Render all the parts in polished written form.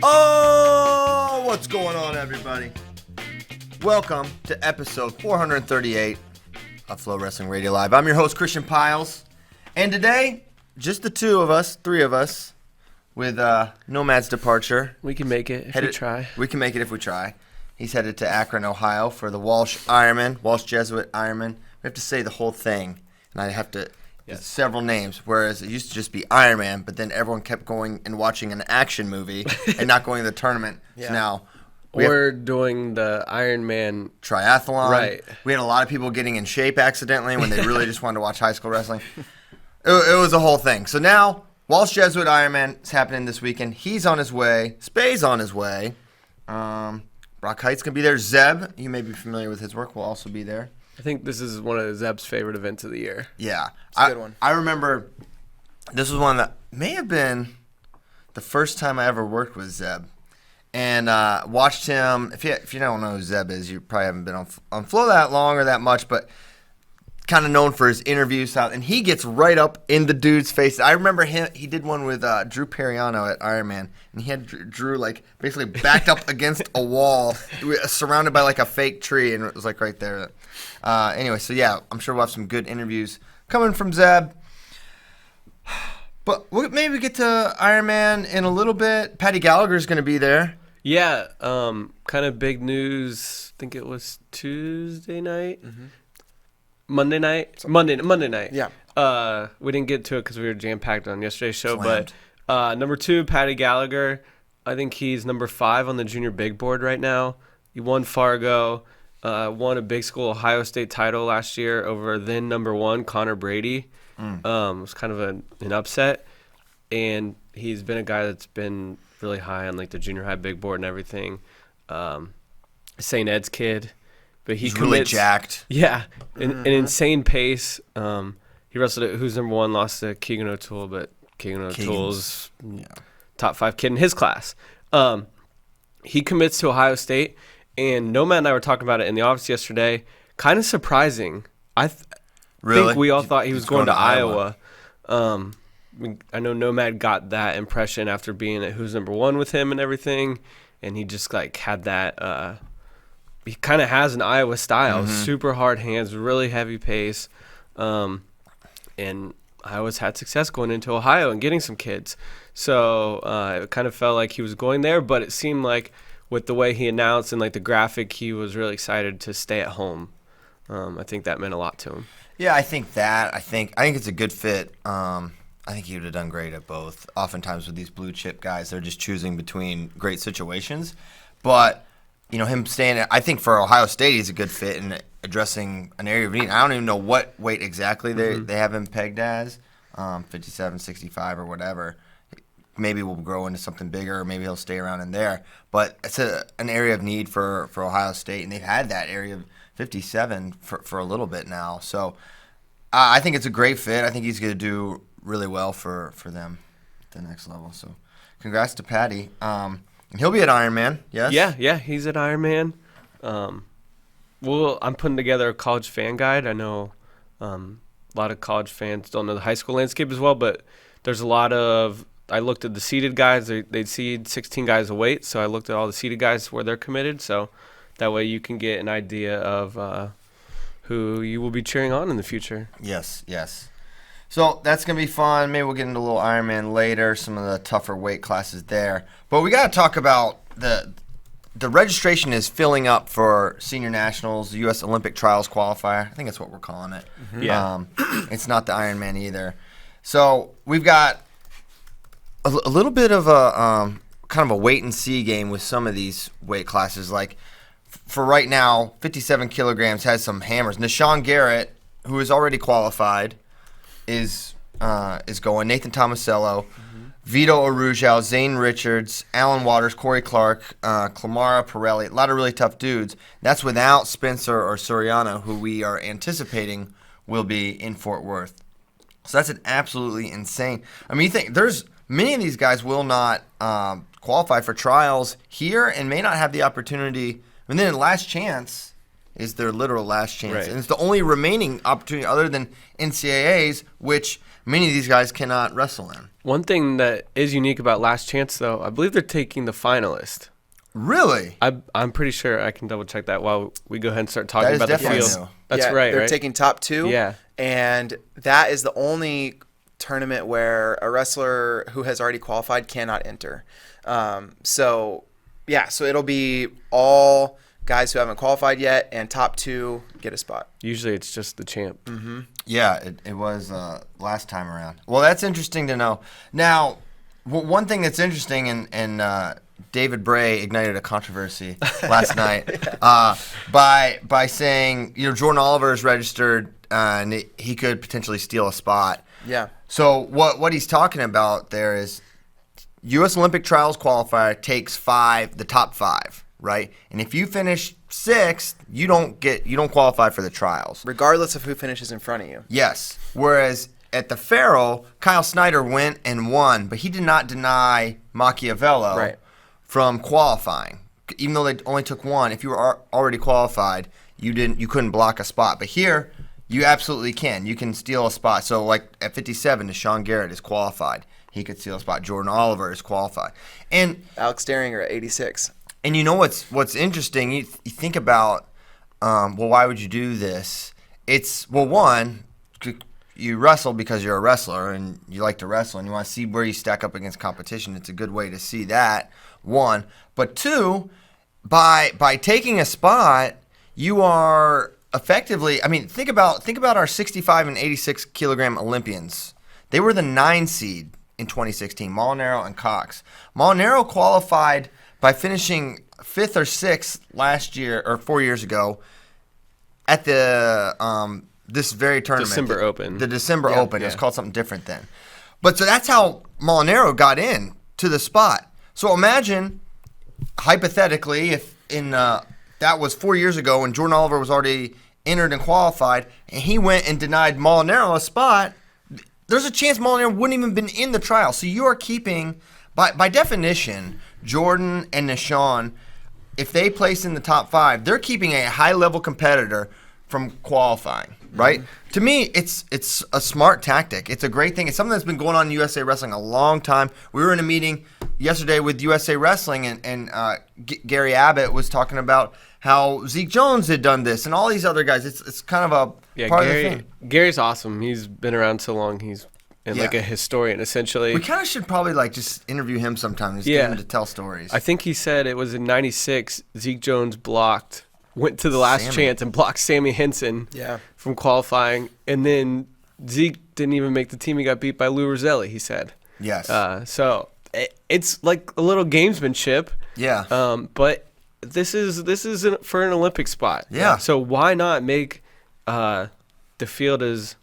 Oh, what's going on, everybody? Welcome to episode 438 of FloWrestling Radio Live. I'm your host, Christian Piles, and today, just the three of us, with Nomad's departure. We can make it if we try. We can make it if we try. He's headed to Akron, Ohio for the Walsh Jesuit Ironman. We have to say the whole thing, and I have to... Yes. Several names, whereas it used to just be Iron Man, but then everyone kept going and watching an action movie and not going to the tournament. Yeah. So now we're doing the Iron Man triathlon. Right. We had a lot of people getting in shape accidentally when they really just wanted to watch high school wrestling. It was a whole thing. So now Walsh Jesuit Ironman is happening this weekend. He's on his way. Spay's on his way. Brock Height's going to be there. Zeb, you may be familiar with his work, will also be there. I think this is one of Zeb's favorite events of the year. Yeah. It's a good one. I remember this was one that may have been the first time I ever worked with Zeb. And watched him. If you don't know who Zeb is, you probably haven't been on Flow that long or that much, but kind of known for his interviews. And he gets right up in the dude's face. I remember he did one with Drew Periano at Ironman, and he had Drew like basically backed up against a wall, surrounded by like a fake tree, and it was like right there. Anyway, so yeah, I'm sure we'll have some good interviews coming from Zeb. But we'll maybe get to Ironman in a little bit. Patti Gallagher is going to be there. Yeah, kind of big news. I think it was Tuesday night. Mm-hmm. Monday night? Monday night. Yeah. We didn't get to it because we were jam-packed on yesterday's show. Slammed. But number 2, Patti Gallagher. I think he's number 5 on the junior big board right now. He won Fargo, won a big school Ohio State title last year over then number 1, Connor Brady. It was kind of an upset. And he's been a guy that's been really high on like the junior high big board and everything. St. Ed's kid. But he's really jacked. Yeah, an insane pace. He wrestled at who's number 1, lost to Keegan O'Toole, but Keegan O'Toole's top 5 kid in his class. He commits to Ohio State, and Nomad and I were talking about it in the office yesterday. Kind of surprising. I think we all thought he was going to Iowa. I know Nomad got that impression after being at who's number 1 with him and everything, and he just like had that. He kind of has an Iowa style, super hard hands, really heavy pace, and Iowa's had success going into Ohio and getting some kids. So it kind of felt like he was going there, but it seemed like with the way he announced and like the graphic, he was really excited to stay at home. I think that meant a lot to him. Yeah, I think it's a good fit. I think he would have done great at both. Oftentimes with these blue chip guys, they're just choosing between great situations, but. You know, him staying I think for Ohio State, he's a good fit in addressing an area of need. I don't even know what weight exactly they have him pegged as, 57, 65 or whatever. Maybe we'll grow into something bigger, or maybe he'll stay around in there. But it's an area of need for Ohio State, and they've had that area of 57 for a little bit now. So I think it's a great fit. I think he's going to do really well for them at the next level. So congrats to Patti. And he'll be at Ironman, yes? Yeah, he's at Ironman. I'm putting together a college fan guide. I know a lot of college fans don't know the high school landscape as well, but there's a lot of – I looked at the seeded guys. They seed 16 guys a weight, so I looked at all the seeded guys where they're committed. So that way you can get an idea of who you will be cheering on in the future. Yes. So that's going to be fun. Maybe we'll get into a little Ironman later, some of the tougher weight classes there. But we got to talk about the registration is filling up for Senior Nationals, the U.S. Olympic Trials Qualifier. I think that's what we're calling it. Mm-hmm. Yeah. It's not the Ironman either. So we've got a little bit of a kind of a wait-and-see game with some of these weight classes. Like for right now, 57 kilograms has some hammers. Nashawn Garrett, who is already qualified, is going. Nathan Tomasello, Vito Arujau, Zane Richards, Alan Waters, Corey Clark, Clamara Pirelli, a lot of really tough dudes. That's without Spencer or Soriano, who we are anticipating will be in Fort Worth. So that's an absolutely insane. I mean, you think there's many of these guys will not qualify for trials here and may not have the opportunity. And then last chance is their literal last chance. Right. And it's the only remaining opportunity other than NCAAs, which many of these guys cannot wrestle in. One thing that is unique about Last Chance, though, I believe they're taking the finalist. Really? I'm pretty sure I can double check that while we go ahead and start talking about the definitely field. new. That's right. They're right? taking top 2. Yeah. And that is the only tournament where a wrestler who has already qualified cannot enter. So it'll be all guys who haven't qualified yet, and top 2 get a spot. Usually it's just the champ. Mm-hmm. Yeah, it was last time around. Well, that's interesting to know. Now, one thing that's interesting, and David Bray ignited a controversy last night by saying, Jordan Oliver is registered and he could potentially steal a spot. Yeah. So what he's talking about there is U.S. Olympic Trials qualifier takes the top 5, right? And if you finish 6th, you don't qualify for the trials, regardless of who finishes in front of you. Yes. Whereas at the Farrell, Kyle Snyder went and won, but he did not deny Machiavello from qualifying. Even though they only took 1, if you were already qualified, you couldn't block a spot. But here, you absolutely can. You can steal a spot. So like at 57, Deshaun Garrett is qualified. He could steal a spot. Jordan Oliver is qualified. And Alex Daringer at 86. And you know what's interesting? You think about, why would you do this? It's, one, you wrestle because you're a wrestler and you like to wrestle and you want to see where you stack up against competition. It's a good way to see that, 1. But 2, by taking a spot, you are effectively, think about our 65 and 86 kilogram Olympians. They were the 9 seed in 2016, Molinaro and Cox. Molinaro qualified by finishing 5th or 6th last year or 4 years ago at the this very tournament. December Open. The December Open. It was called something different then. But so that's how Molinaro got in to the spot. So imagine, hypothetically, if that was 4 years ago and Jordan Oliver was already entered and qualified, and he went and denied Molinaro a spot, there's a chance Molinaro wouldn't even been in the trial. So you are keeping, by definition, Jordan and Deshaun, if they place in the top 5, they're keeping a high-level competitor from qualifying, right? Mm-hmm. To me, it's a smart tactic. It's a great thing. It's something that's been going on in USA Wrestling a long time. We were in a meeting yesterday with USA Wrestling, and Gary Abbott was talking about how Zeke Jones had done this and all these other guys. It's kind of a part of the thing. Gary's awesome. He's been around so long. He's like a historian, essentially. We kind of should probably just interview him sometime and just get him to tell stories. I think he said it was in '96. Zeke Jones went to the last chance and blocked Sammy Henson from qualifying, and then Zeke didn't even make the team. He got beat by Lou Roselli, he said. Yes. So it's like a little gamesmanship. Yeah. But this is for an Olympic spot. Yeah. So why not make the field as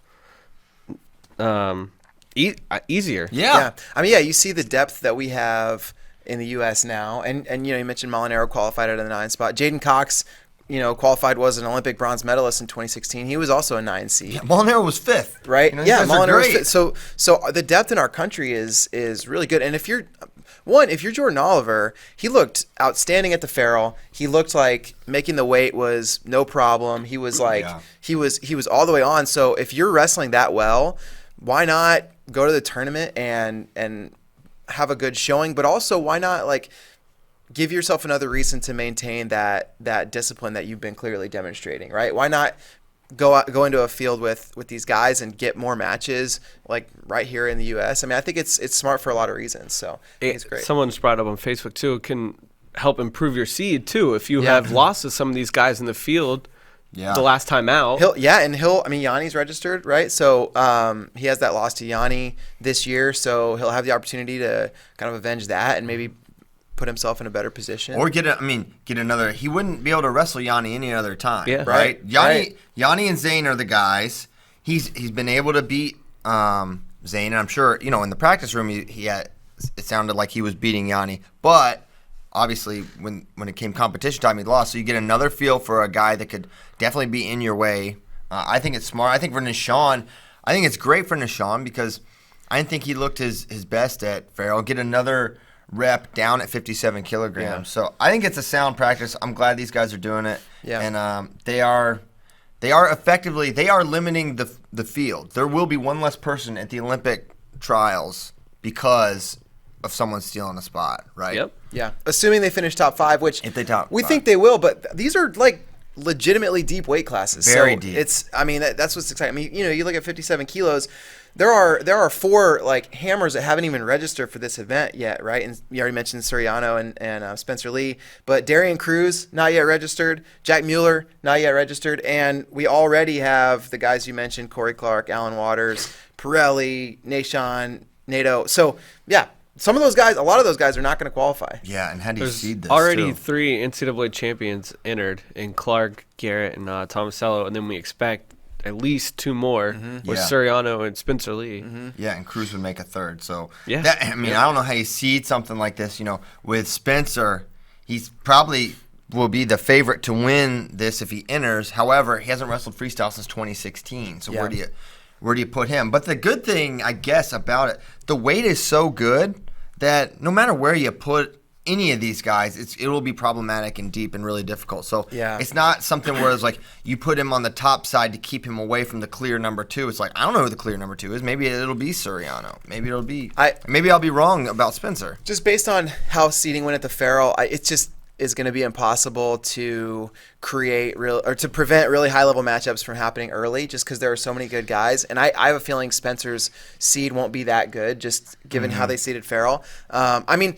easier? Yeah. You see the depth that we have in the U.S. now, and you mentioned Molinaro qualified at the 9 spot. Jaden Cox, qualified, was an Olympic bronze medalist in 2016. He was also a 9 seed. Yeah, Molinaro was 5th. Right? Molinaro was 5th. So the depth in our country is really good. And if you're Jordan Oliver, he looked outstanding at the Farrell. He looked like making the weight was no problem. He was he was all the way on. So if you're wrestling that well, why not go to the tournament and have a good showing? But also, why not give yourself another reason to maintain that discipline that you've been clearly demonstrating, right? Why not go into a field with these guys and get more matches right here in the U.S.? I think it's smart for a lot of reasons. So it's great. Someone's brought up on Facebook too. It can help improve your seed too if you have lost to some of these guys in the field. The last time out. Yanni's registered, right? So he has that loss to Yanni this year, so he'll have the opportunity to kind of avenge that and maybe put himself in a better position. Or get another. He wouldn't be able to wrestle Yanni any other time. Yeah. Right? Yanni and Zane are the guys. He's been able to beat Zane, and I'm sure, in the practice room he had, it sounded like he was beating Yanni. But obviously when it came competition time, he lost. So you get another feel for a guy that could definitely be in your way. I think it's smart. I think for Nishan, it's great for Nishan because I didn't think he looked his best at Farrell. Get another rep down at 57 kilograms. Yeah. So I think it's a sound practice. I'm glad these guys are doing it. Yeah. And they are effectively limiting the field. There will be one less person at the Olympic trials because of someone stealing a spot, right? Yep. Yeah. Assuming they finish top 5, which If they top we five. think they will, but these are like legitimately deep weight classes. Very so deep. That's what's exciting. I mean, you look at 57 kilos. There are 4 like hammers that haven't even registered for this event yet, right? And you already mentioned Suriano and Spencer Lee, but Darian Cruz not yet registered, Jack Mueller not yet registered, and we already have the guys you mentioned: Corey Clark, Alan Waters, Pirelli, Nashon, Nato. So yeah, some of those guys, a lot of those guys are not going to qualify. Yeah, and how do you There's seed this? already too? 3 NCAA champions entered in Clark, Garrett, and Tomasello, and then we expect at least 2 more with Yeah. Suriano and Spencer Lee. Yeah, and Cruz would make a third. So Yeah. I don't know how you seed something like this. With Spencer, he's probably will be the favorite to win this if he enters. However, he hasn't wrestled freestyle since 2016. So Yeah. where do you put him? But the good thing, I guess, about it, the weight is so good that no matter where you put any of these guys, it will be problematic and deep and really difficult. So Yeah. it's not something where it's like you put him on the top side to keep him away from the clear number 2. It's like, I don't know who the clear number 2 is. Maybe it'll be Suriano. Maybe it'll be. Maybe I'll be wrong about Spencer. Just based on how seeding went at the Farrell, it just is going to be impossible to to prevent really high level matchups from happening early, just because there are so many good guys. And I have a feeling Spencer's seed won't be that good, just given how they seeded Farrell. I mean,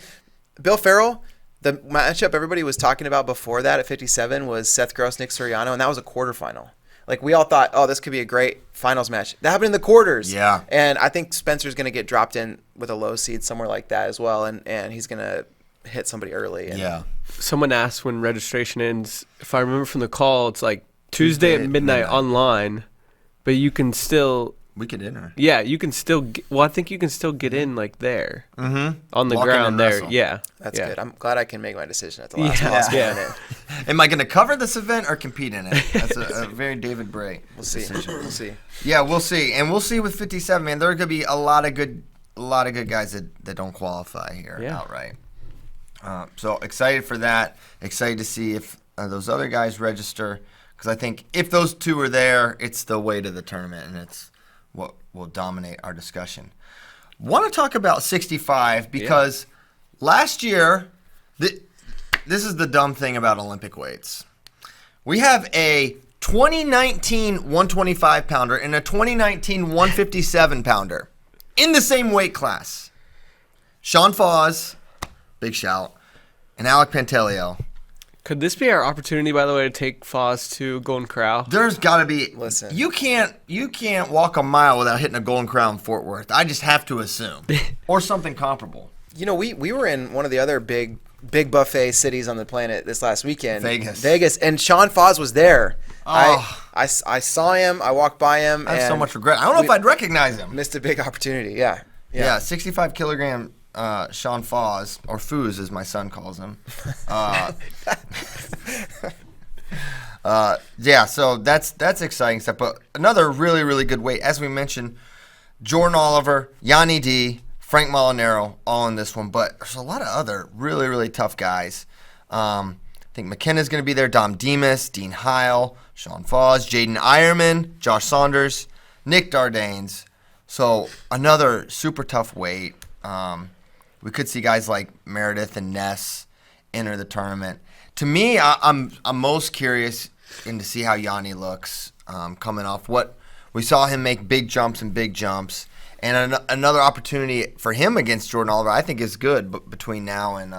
Bill Farrell, the matchup everybody was talking about before that at 57 was Seth Gross, Nick Suriano, and that was a quarterfinal. Like, we all thought, oh, this could be a great finals match. That happened in the quarters. Yeah. And I think Spencer's going to get dropped in with a low seed somewhere like that as well, and he's going to hit somebody early. And Yeah. Someone asked when registration ends. If I remember from the call, it's like Tuesday at midnight online, but you can still. We could enter. Yeah, you can still. I think you can still get in like there on the Walk in ground and there. wrestle. Yeah, That's yeah. good. I'm glad I can make my decision at the last Yeah. possible Yeah. minute. Am I going to cover this event or compete in it? That's a very David Bray. We'll see. decision. We'll see. Yeah, we'll see, and we'll see with 57. Man, there are going to be a lot of good guys that don't qualify here outright. So excited for that. Excited to see if those other guys register, because I think if those 2 are there, it's the way to the tournament, and it's what will dominate our discussion. Want to talk about 65 because last year, this is the dumb thing about Olympic weights. We have a 2019 125 pounder and a 2019 157 pounder in the same weight class. Sean Foss, big shout, and Alec Pantaleo. Could this be our opportunity, by the way, to take Foz to Golden Corral? There's got to be. Listen. You can't walk a mile without hitting a Golden Corral in Fort Worth. I just have to assume, or something comparable. We were in one of the other big buffet cities on the planet this last weekend. Vegas, and Sean Foss was there. Oh. I saw him. I walked by him. I have so and much regret. I don't know if I'd recognize him. missed a big opportunity. Yeah. Yeah, 65 kilogram Sean Foss, or Foos as my son calls him. So that's exciting stuff. But another really, really good weight, as we mentioned, Jordan Oliver, Yanni D, Frank Molinaro, all in this one. But there's a lot of other really, really tough guys. I think McKenna's going to be there, Dom Demas, Dean Heil, Sean Foss, Jaden Ironman, Josh Saunders, Nick Dardanes. So another super tough weight. We could see guys like Meredith and Ness enter the tournament. To me, I'm most curious to see how Yanni looks coming off what we saw him make big jumps, and another opportunity for him against Jordan Oliver. I think is good, but between now and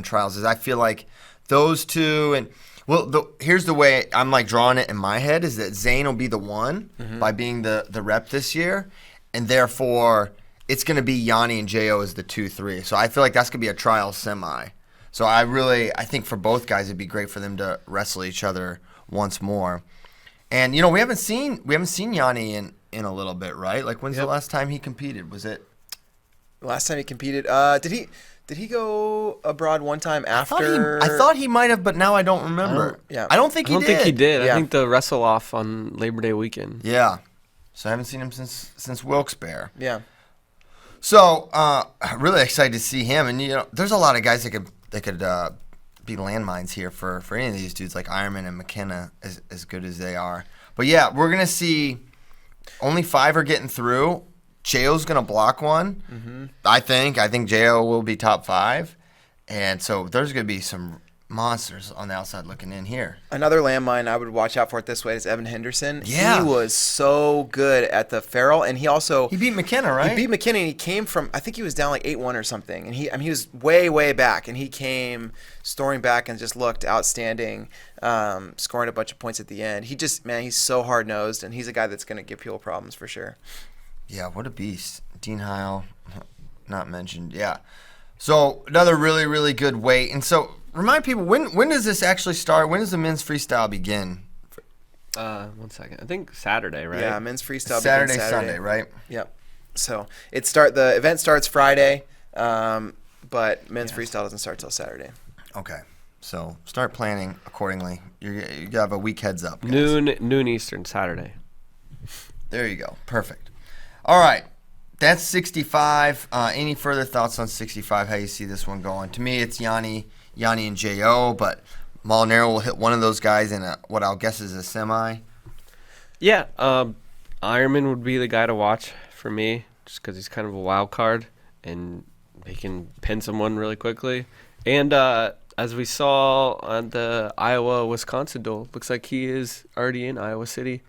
trials, is I feel like those 2 and. Well, here's the way I'm like drawing it in my head is that Zane will be the one by being the rep this year, and therefore it's going to be Yanni and Jo as the 2-3. So I feel like that's going to be a trial semi. So I think for both guys it'd be great for them to wrestle each other once more. And we haven't seen Yanni in a little bit, right? Like when's the last time he competed? Was it Last time he competed? Did he go abroad one time after? I thought he might have, but now I don't remember. I don't think he did. I don't think he did. Yeah. I think the wrestle off on Labor Day weekend. Yeah. So I haven't seen him since Wilkes-Barre. Yeah. So, really excited to see him. And, there's a lot of guys that could be landmines here for any of these dudes, like Ironman and McKenna, as good as they are. But, yeah, we're going to see only 5 are getting through. J.O.'s going to block one, I think. I think J.O. will be top 5. And so there's going to be some monsters on the outside looking in here. Another landmine I would watch out for it this way is Evan Henderson. Yeah. He was so good at the Farrell, and he beat McKenna, right? He beat McKenna, and he came from, I think he was down like 8-1 or something, and he was way, way back, and he came storming back and just looked outstanding, scoring a bunch of points at the end. He's so hard-nosed, and he's a guy that's going to give people problems for sure. Yeah, what a beast. Dean Heil, not mentioned. Yeah. So another really, really good weight. And so remind people, when does this actually start? When does the men's freestyle begin? 1 second. I think Saturday, right? Yeah, men's freestyle Saturday, begins Saturday. Sunday, right? Yep. So the event starts Friday, but men's freestyle doesn't start till Saturday. Okay. So start planning accordingly. You have a week heads up, guys. Noon Eastern, Saturday. There you go. Perfect. All right. That's 65. Any further thoughts on 65, how you see this one going? To me, it's Yanni and J.O., but Molinaro will hit one of those guys in what I'll guess is a semi. Yeah, Ironman would be the guy to watch for me, just because he's kind of a wild card, and he can pin someone really quickly. And as we saw on the Iowa-Wisconsin duel, looks like he is already in Iowa City.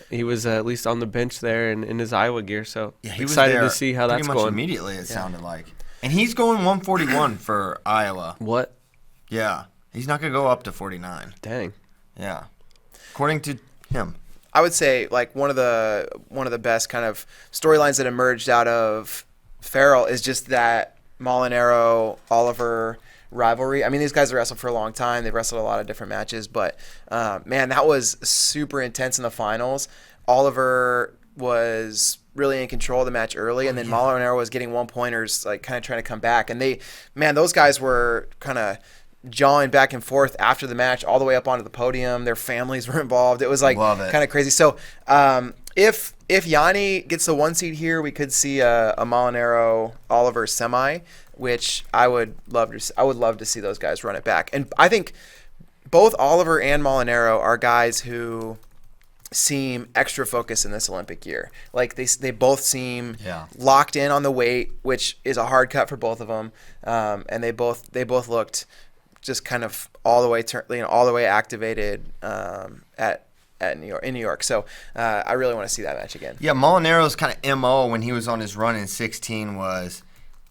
He was at least on the bench there in his Iowa gear, so yeah, he excited was to see how that's pretty much going. Immediately, it sounded like. And he's going 141 for Iowa. What? Yeah. He's not going to go up to 49. Dang. Yeah. According to him. I would say like one of the best kind of storylines that emerged out of Farrell is just that Molinaro Oliver rivalry. I mean, these guys have wrestled for a long time. They've wrestled a lot of different matches, but man, that was super intense in the finals. Oliver was really in control of the match early, and then Molinaro was getting 1-pointers, like kind of trying to come back. And those guys were kind of jawing back and forth after the match, all the way up onto the podium. Their families were involved. It was like kind of crazy. So if Yanni gets the 1 seed here, we could see a Molinaro Oliver semi, which I would love to see those guys run it back. And I think both Oliver and Molinaro are guys who seem extra focused in this Olympic year. Like they both seem locked in on the weight, which is a hard cut for both of them. And they both looked just kind of all the way activated in New York. So I really want to see that match again. Yeah, Molinaro's kind of MO when he was on his run in 16 was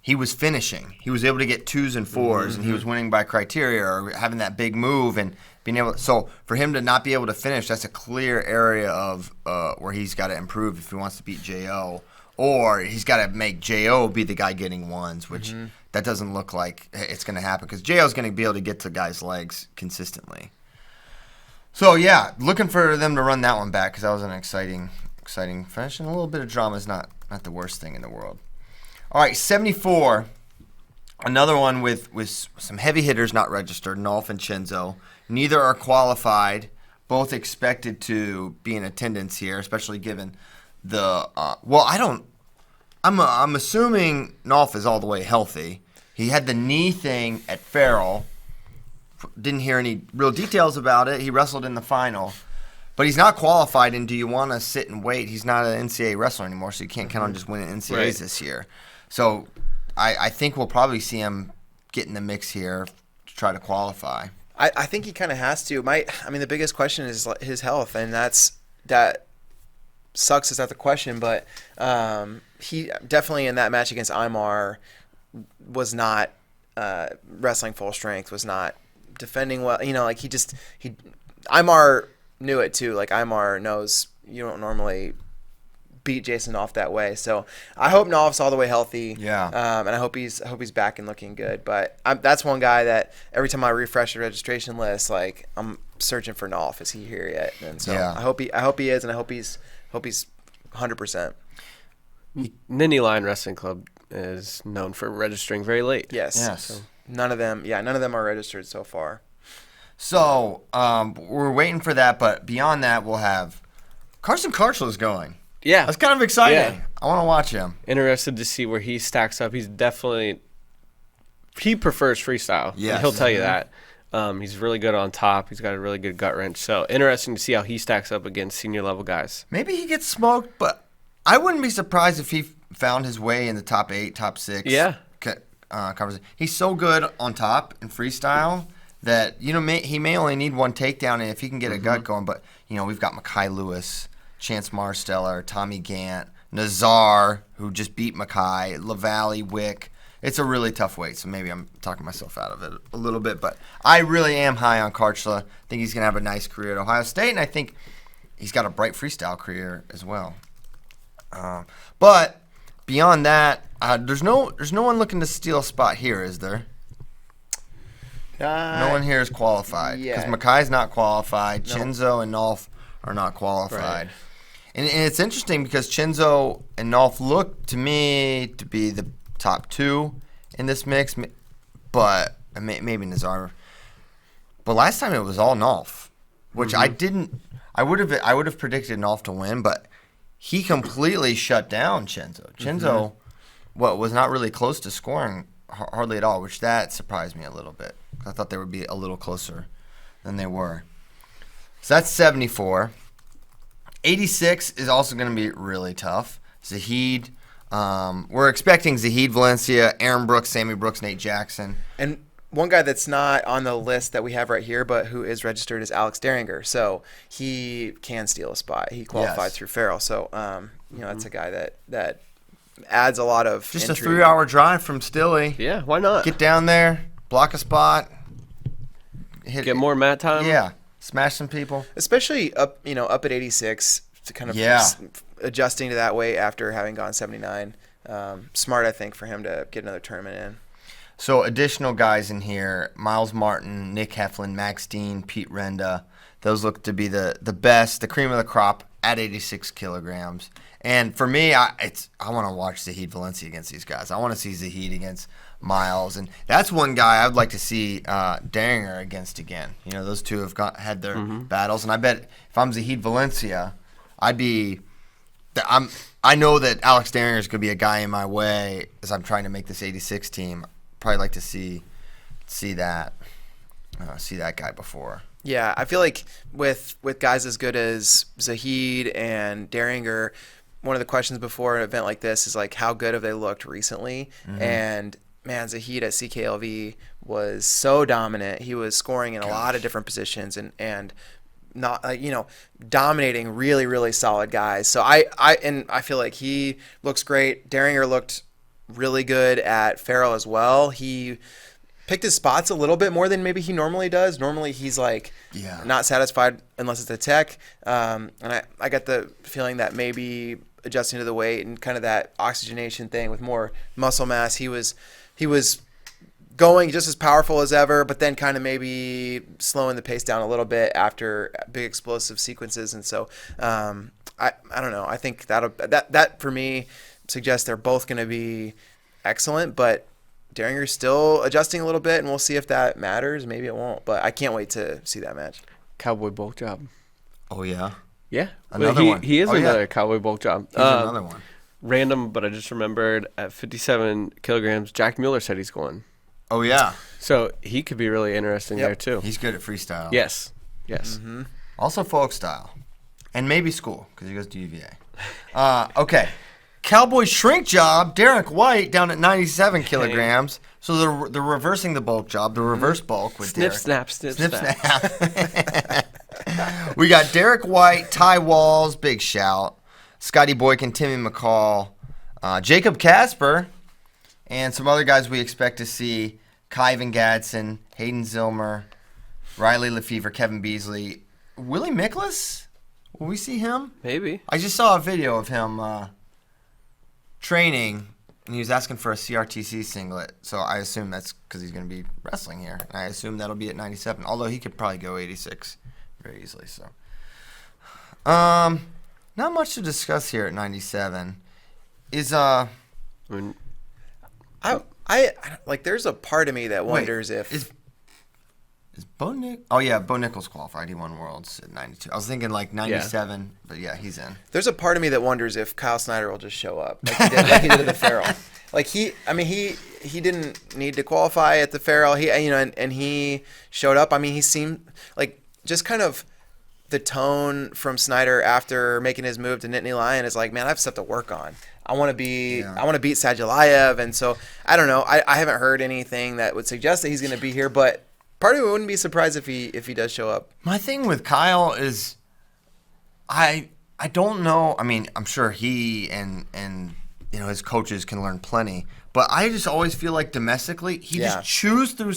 he was finishing. He was able to get 2s and 4s, and he was winning by criteria or having that big move and being able. So for him to not be able to finish, that's a clear area of where he's got to improve if he wants to beat J.O. Or he's got to make J.O. be the guy getting 1s, which that doesn't look like it's going to happen because J.O.'s going to be able to get to guys' legs consistently. So, yeah, looking for them to run that one back because that was an exciting finish. And a little bit of drama is not the worst thing in the world. All right, 74, another one with some heavy hitters not registered, Nolf and Chenzo. Neither are qualified, both expected to be in attendance here, especially given the I'm assuming Nolf is all the way healthy. He had the knee thing at Farrell. Didn't hear any real details about it. He wrestled in the final. But he's not qualified, and do you want to sit and wait? He's not an NCAA wrestler anymore, so you can't count on just winning NCAAs this year. So I think we'll probably see him get in the mix here to try to qualify. I think he kind of has to. The biggest question is his health, and that sucks. Is that the question? But he definitely in that match against Imar was not wrestling full strength. Was not defending well. Imar knew it too. Like Imar knows you don't normally beat Jason off that way. So I hope Nolf's all the way healthy. Yeah. And I hope he's back and looking good. But that's one guy that every time I refresh the registration list, like I'm searching for Nolf. Is he here yet? And so I hope he is, and I hope he's 100%. Nittany Lion Wrestling Club is known for registering very late. Yes. So none of them are registered so far. So we're waiting for that, but beyond that, we'll have Carson Karchel is going. Yeah. That's kind of exciting. Yeah. I want to watch him. Interested to see where he stacks up. He prefers freestyle. Yes. He'll tell you that. He's really good on top. He's got a really good gut wrench. So interesting to see how he stacks up against senior level guys. Maybe he gets smoked, but I wouldn't be surprised if he found his way in the top 8, top 6. Yeah. Conversation. He's so good on top in freestyle that he may only need one takedown, and if he can get a gut going. But we've got Mekhi Lewis, Chance Marsteller, Tommy Gant, Nazar, who just beat Mekhi, LaValle, Wick. It's a really tough weight, so maybe I'm talking myself out of it a little bit. But I really am high on Karchla. I think he's going to have a nice career at Ohio State, and I think he's got a bright freestyle career as well. But beyond that, there's no one looking to steal a spot here, is there? No one here is qualified because Mekhi's not qualified. No. Chinzo and Nolf are not qualified. Right. And it's interesting because Chinzo and Nolf look to me to be the top 2 in this mix, but maybe Nazar. But last time it was all Nolf, which I would have predicted Nolf to win, but he completely shut down Chinzo. Chinzo, was not really close to scoring hardly at all, which that surprised me a little bit. I thought they would be a little closer than they were. So that's 74. 86 is also going to be really tough. Zahid. We're expecting Zahid Valencia, Aaron Brooks, Sammy Brooks, Nate Jackson. And one guy that's not on the list that we have right here, but who is registered, is Alex Derringer. So he can steal a spot. He qualified through Farrell. So, that's a guy that adds a lot of just intrigue. A 3-hour drive from Stilley. Yeah, why not? Get down there, block a spot. Get more mat time. Yeah. Smash some people. Especially up at 86 to kind of adjusting to that weight after having gone 79. Smart, I think, for him to get another tournament in. So additional guys in here: Miles Martin, Nick Heflin, Max Dean, Pete Renda. Those look to be the best, the cream of the crop at 86 kilograms. And for me, I want to watch Zahid Valencia against these guys. I want to see Zahid against Miles, and that's one guy I would like to see Derringer against again. Those two have had their battles, and I bet if I'm Zahid Valencia, I know that Alex Derringer is going to be a guy in my way as I'm trying to make this 86 team. Probably like to see that guy before. Yeah, I feel like with guys as good as Zahid and Derringer, one of the questions before an event like this is like, how good have they looked recently? And man, Zahid at CKLV was so dominant. He was scoring in a lot of different positions and not dominating really, really solid guys. So I feel like he looks great. Derringer looked really good at Farrell as well. He picked his spots a little bit more than maybe he normally does. Normally he's not satisfied unless it's a tech. And I got the feeling that maybe adjusting to the weight and kind of that oxygenation thing with more muscle mass, he was going just as powerful as ever, but then kind of maybe slowing the pace down a little bit after big explosive sequences. And so I don't know. I think that for me suggests they're both going to be excellent, but Derringer's still adjusting a little bit, and we'll see if that matters. Maybe it won't, but I can't wait to see that match. Cowboy bulk job. Oh, yeah? Yeah. Another one. He is another cowboy bulk job. He's another one. Random, but I just remembered at 57 kilograms, Jack Mueller said he's going. Oh, yeah. So he could be really interesting there, too. He's good at freestyle. Yes. Also folk style. And maybe school, because he goes to UVA. Okay. Cowboy shrink job, Derek White down at 97 kilograms. So they're reversing the bulk job, the reverse bulk with snip, Derek. Snip, snap. We got Derek White, Ty Walls, big shout, Scotty Boykin, Timmy McCall, Jacob Casper, and some other guys we expect to see: Kyvan Gadsden, Hayden Zilmer, Riley Lefevre, Kevin Beasley, Willie Miklas. Will we see him? Maybe. I just saw a video of him training, and he was asking for a CRTC singlet, so I assume that's because he's going to be wrestling here. And I assume that'll be at 97, although he could probably go 86 very easily. So, not much to discuss here at 97. There's a part of me that wonders if Is Bo Nichols qualified. He won Worlds at 92. I was thinking like 97, but yeah, he's in. There's a part of me that wonders if Kyle Snyder will just show up like he did at the Farrell. Like he didn't need to qualify at the Farrell. And he showed up. I mean, he seemed like just kind of the tone from Snyder after making his move to Nittany Lion is like, man, I have stuff to work on. I want to beat Sadulayev, and so I don't know. I haven't heard anything that would suggest that he's going to be here, but part of me wouldn't be surprised if he does show up. My thing with Kyle is, I don't know. I mean, I'm sure he and his coaches can learn plenty, but I just always feel like domestically he just chews through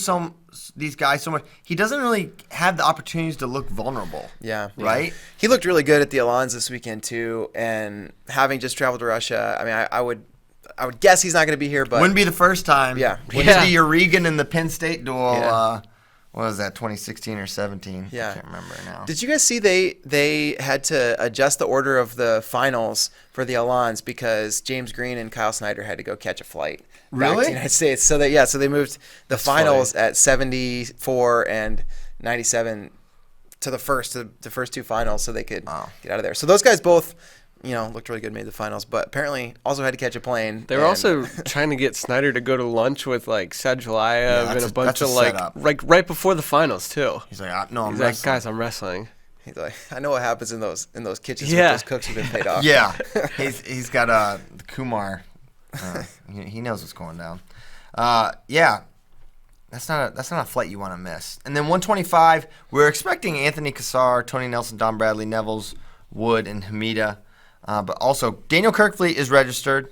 these guys so much. He doesn't really have the opportunities to look vulnerable. Yeah. Right? He looked really good at the Alans this weekend too, and having just traveled to Russia, I mean, I would guess he's not going to be here, but wouldn't be the first time. Yeah. Wouldn't be your Regan in the Penn State duel. Yeah. What was that, 2016 or 17? Yeah. I can't remember now. Did you guys see they had to adjust the order of the finals for the Alans because James Green and Kyle Snyder had to go catch a flight back to the United States. So they moved the finals at 74 and 97 to the first two finals so they could get out of there. So those guys both looked really good, made the finals, but apparently also had to catch a plane. They were also trying to get Snyder to go to lunch with like Sadulayev and a bunch of like right before the finals too. He's like, no, I'm like, guys, I'm wrestling. He's like, I know what happens in those kitchens with those cooks who've been paid off. Yeah, he's got the Kumar. He knows what's going down. Yeah. That's not a flight you want to miss. And then 125, we're expecting Anthony Cassar, Tony Nelson, Don Bradley, Nevels, Wood, and Hamida. But also, Daniel Kirkfleet is registered,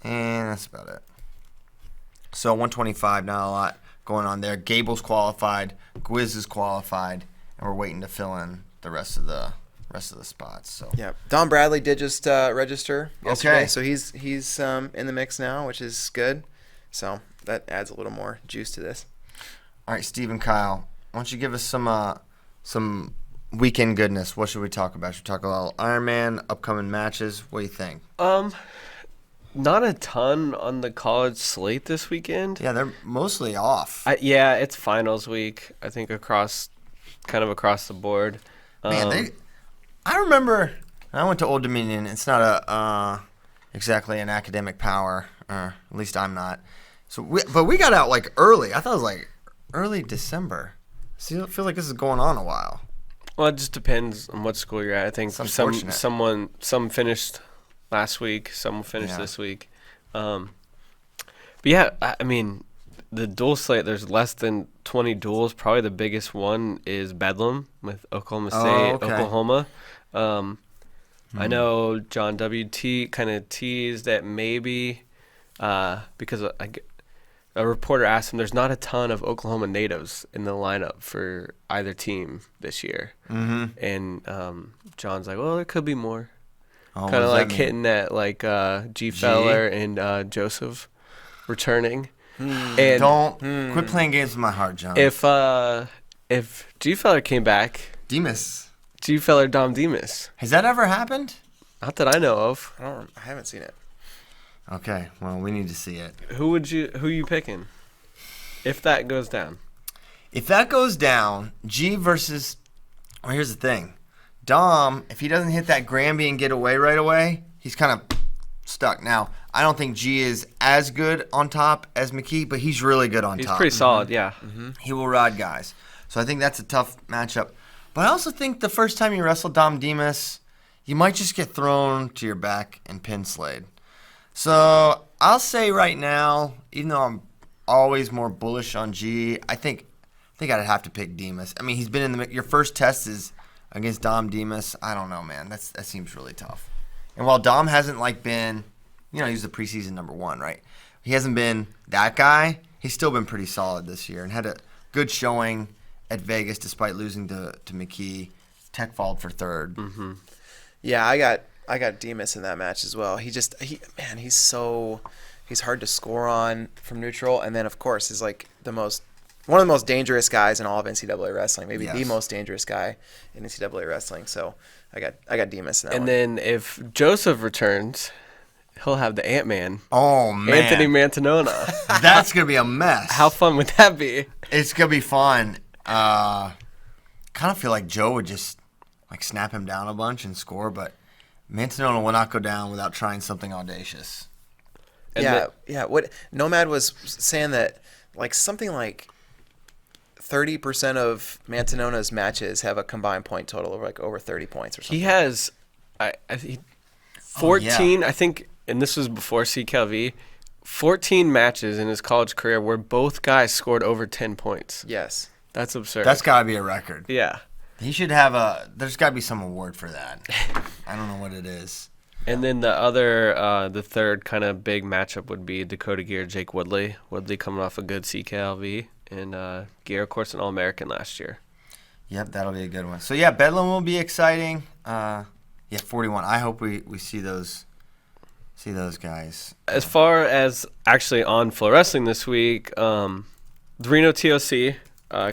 and that's about it. So 125, not a lot going on there. Gable's qualified, Gwiz is qualified, and we're waiting to fill in the rest of the spots. So yeah, Don Bradley did just register yesterday, okay. So he's in the mix now, which is good. So that adds a little more juice to this. All right, Steve and Kyle, why don't you give us some weekend goodness? What should we talk about? Should we talk a little Ironman, upcoming matches? What do you think? Not a ton on the college slate this weekend. Yeah, they're mostly off. It's finals week, I think, across the board. Man, I remember I went to Old Dominion. It's not exactly an academic power, at least I'm not. But we got out like early. I thought it was like early December. So I feel like this is going on a while. Well, it just depends on what school you're at. I think some finished last week, some finished this week. But yeah, I mean, the dual slate, there's less than 20 duels. Probably the biggest one is Bedlam with Oklahoma State, Oklahoma. I know John W.T. kind of teased that maybe because a reporter asked him, there's not a ton of Oklahoma natives in the lineup for either team this year. Mm-hmm. And John's like, well, there could be more. Kind of like hitting that like G. Feller and Joseph returning. And don't quit playing games with my heart, John. If G. Feller came back, Demas. G. Feller, Dom Demas. Has that ever happened? Not that I know of. I haven't seen it. Okay, well, we need to see it. Who you picking if that goes down? If that goes down, G versus. Well, here's the thing, Dom. If he doesn't hit that Granby and get away right away, he's kind of stuck. Now, I don't think G is as good on top as McKee, but he's really good on top. He's pretty solid, yeah. Mm-hmm. He will ride guys. So I think that's a tough matchup. But I also think the first time you wrestle Dom Demas, you might just get thrown to your back and pin slayed. So I'll say right now, even though I'm always more bullish on G, I think I'd have to pick Demas. I mean, he's been in the your first test is against Dom Demas. I don't know, man. That seems really tough. And while Dom hasn't been, he's the preseason number one, right? He hasn't been that guy. He's still been pretty solid this year and had a good showing at Vegas despite losing to McKee. Tech followed for third. Mm-hmm. Yeah, I got Demas in that match as well. He's hard to score on from neutral, and then of course is like one of the most dangerous guys in all of NCAA wrestling, maybe the most dangerous guy in NCAA wrestling. So I got Demas in that one. And then if Joseph returns, he'll have the Ant-Man. Oh man, Anthony Mantanona. That's gonna be a mess. How fun would that be? It's gonna be fun. Kind of feel like Joe would just like snap him down a bunch and score, but Mantanona will not go down without trying something audacious. And What Nomad was saying that like something like 30% of Mantanona's matches have a combined point total of like over 30 points or something. He has 14, I think, and this was before CKLV, 14 matches in his college career where both guys scored over 10 points. Yes. That's absurd. That's got to be a record. Yeah. He should have there's got to be some award for that. I don't know what it is. And then the third kind of big matchup would be Dakota Gear, Jake Woodley. Woodley coming off a good CKLV, and Gear, of course, an All-American last year. Yep, that'll be a good one. So, yeah, Bedlam will be exciting. 41. I hope we see those guys. As far as actually on FloWrestling this week, the Reno TOC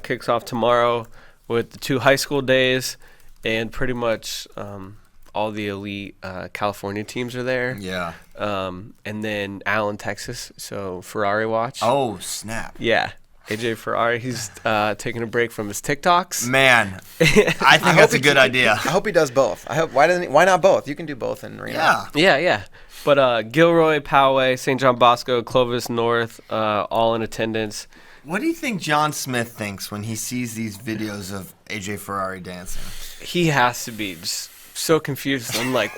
kicks off tomorrow with the 2 high school days, and pretty much all the elite California teams are there. Yeah. And then Allen, Texas, so Ferrari watch. Oh, snap. Yeah. AJ Ferrari, he's taking a break from his TikToks. Man, I think that's a good idea. I hope he does both. Why not both? You can do both in Reno. Yeah. But Gilroy, Poway, St. John Bosco, Clovis North, all in attendance. What do you think John Smith thinks when he sees these videos of AJ Ferrari dancing? He has to be just so confused. I'm like,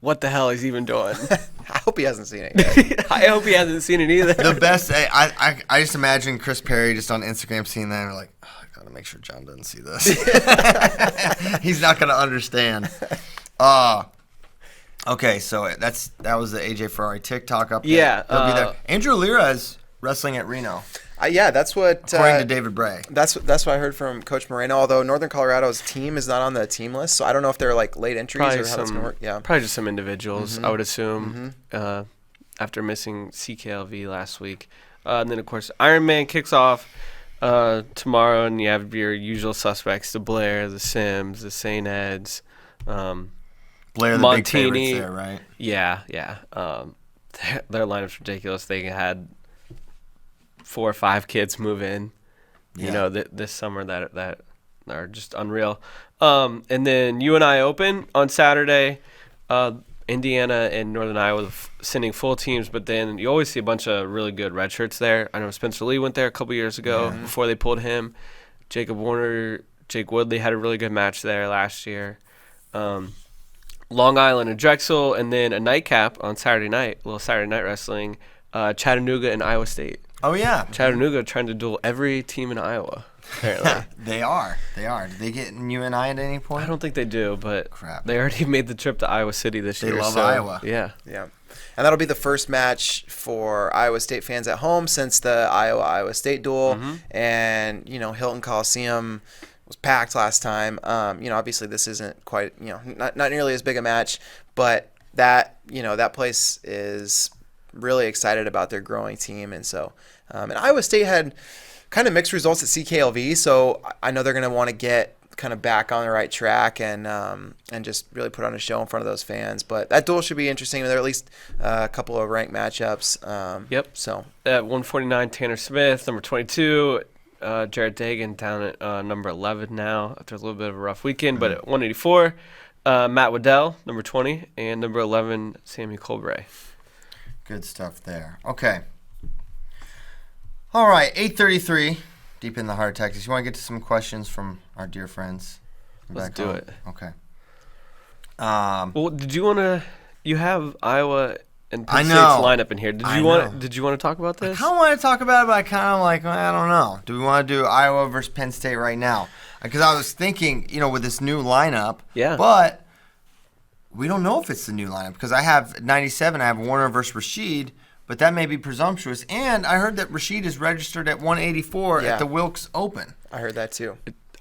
what the hell is he even doing? I hope he hasn't seen it yet. I hope he hasn't seen it either. The best, I just imagine Chris Perry just on Instagram seeing that and we're like, oh, I got to make sure John doesn't see this. He's not going to understand. Okay, so that was the AJ Ferrari TikTok update. Yeah. He'll be there. Andrew Lira is wrestling at Reno. That's what. According to David Bray. That's what I heard from Coach Moreno. Although Northern Colorado's team is not on the team list, so I don't know if they're like late entries or how it's gonna work. Yeah, probably just some individuals. I would assume after missing CKLV last week, and then of course Ironman kicks off tomorrow, and you have your usual suspects: the Blair, the Sims, the St. Ed's, Blair, the Montini. big favorites there, right? Yeah. Their lineup's ridiculous. They had 4 or 5 kids move in, this summer that are just unreal. And then UNI Open on Saturday, Indiana and Northern Iowa sending full teams, but then you always see a bunch of really good red shirts there. I know Spencer Lee went there a couple years ago before they pulled him. Jacob Warner, Jake Woodley had a really good match there last year. Long Island and Drexel, and then a nightcap on Saturday night, a little Saturday night wrestling, Chattanooga and Iowa State. Oh, yeah. Chattanooga trying to duel every team in Iowa, apparently. They are. Did they get in UNI at any point? I don't think they do, but Crap. They already made the trip to Iowa City this year. They love Iowa. Yeah. Yeah. And that'll be the first match for Iowa State fans at home since the Iowa State duel. And, Hilton Coliseum was packed last time. Obviously this isn't quite, not nearly as big a match, but that place is really excited about their growing team. And so, and Iowa State had kind of mixed results at CKLV, so I know they're going to want to get kind of back on the right track and just really put on a show in front of those fans. But that duel should be interesting. There are at least a couple of ranked matchups. Yep. So at 149, Tanner Smith, number 22. Jared Dagan down at number 11 now after a little bit of a rough weekend. But at 184, Matt Waddell, number 20, and number 11, Sammy Colbray. Good stuff there. Okay. All right, 8:33, deep in the heart of Texas. You want to get to some questions from our dear friends? Let's do it. Okay. Well, did you want to? You have Iowa and Penn I State's know. lineup in here. Did you want to talk about this? I kind of want to talk about it, but I kind of like, I don't know. Do we want to do Iowa versus Penn State right now? Because I was thinking, with this new lineup. Yeah. But we don't know if it's the new lineup because I have 97. I have Warner versus Rashid, but that may be presumptuous. And I heard that Rashid is registered at 184 at the Wilkes Open. I heard that too.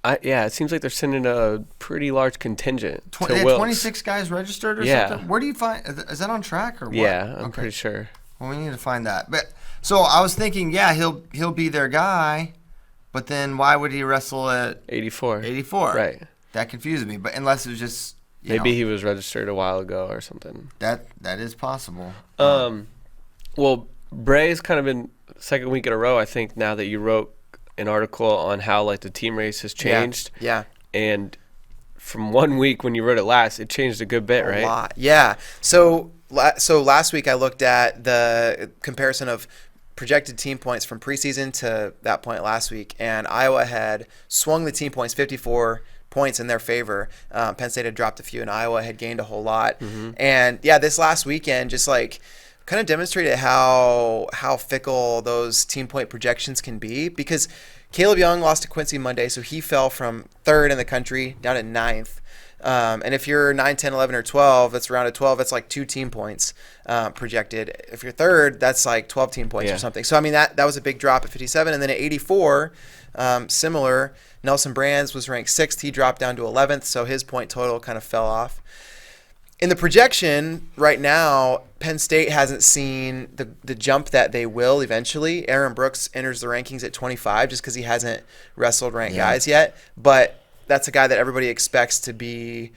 It seems like they're sending a pretty large contingent to They had Wilkes. 26 guys registered or something? Where do you find – is that on track or what? Yeah, I'm pretty sure. Well, we need to find that. But so I was thinking, he'll be their guy, but then why would he wrestle at 84? 84. Right. That confuses me. But unless it was just – Maybe he was registered a while ago or something. That is possible. Well, Bray's kind of been second week in a row, I think, now that you wrote an article on how like the team race has changed. Yeah. And from 1 week when you wrote it last, it changed a good bit, right? A lot. Yeah. So last week I looked at the comparison of projected team points from preseason to that point last week, and Iowa had swung the team points 54 points in their favor. Penn State had dropped a few, and Iowa had gained a whole lot. And yeah, this last weekend just like kind of demonstrated how fickle those team point projections can be, because Caleb Young lost to Quincy Monday, so he fell from 3rd in the country down to 9th. And if you're 9, 10, 11, or 12, that's around a 12. That's like 2 team points projected. If you're 3rd, that's like 12 team points or something. So, I mean, that was a big drop at 57. And then at 84, similar, Nelson Brands was ranked 6th. He dropped down to 11th, so his point total kind of fell off. In the projection right now, Penn State hasn't seen the jump that they will eventually. Aaron Brooks enters the rankings at 25 just because he hasn't wrestled ranked guys yet. But that's a guy that everybody expects to be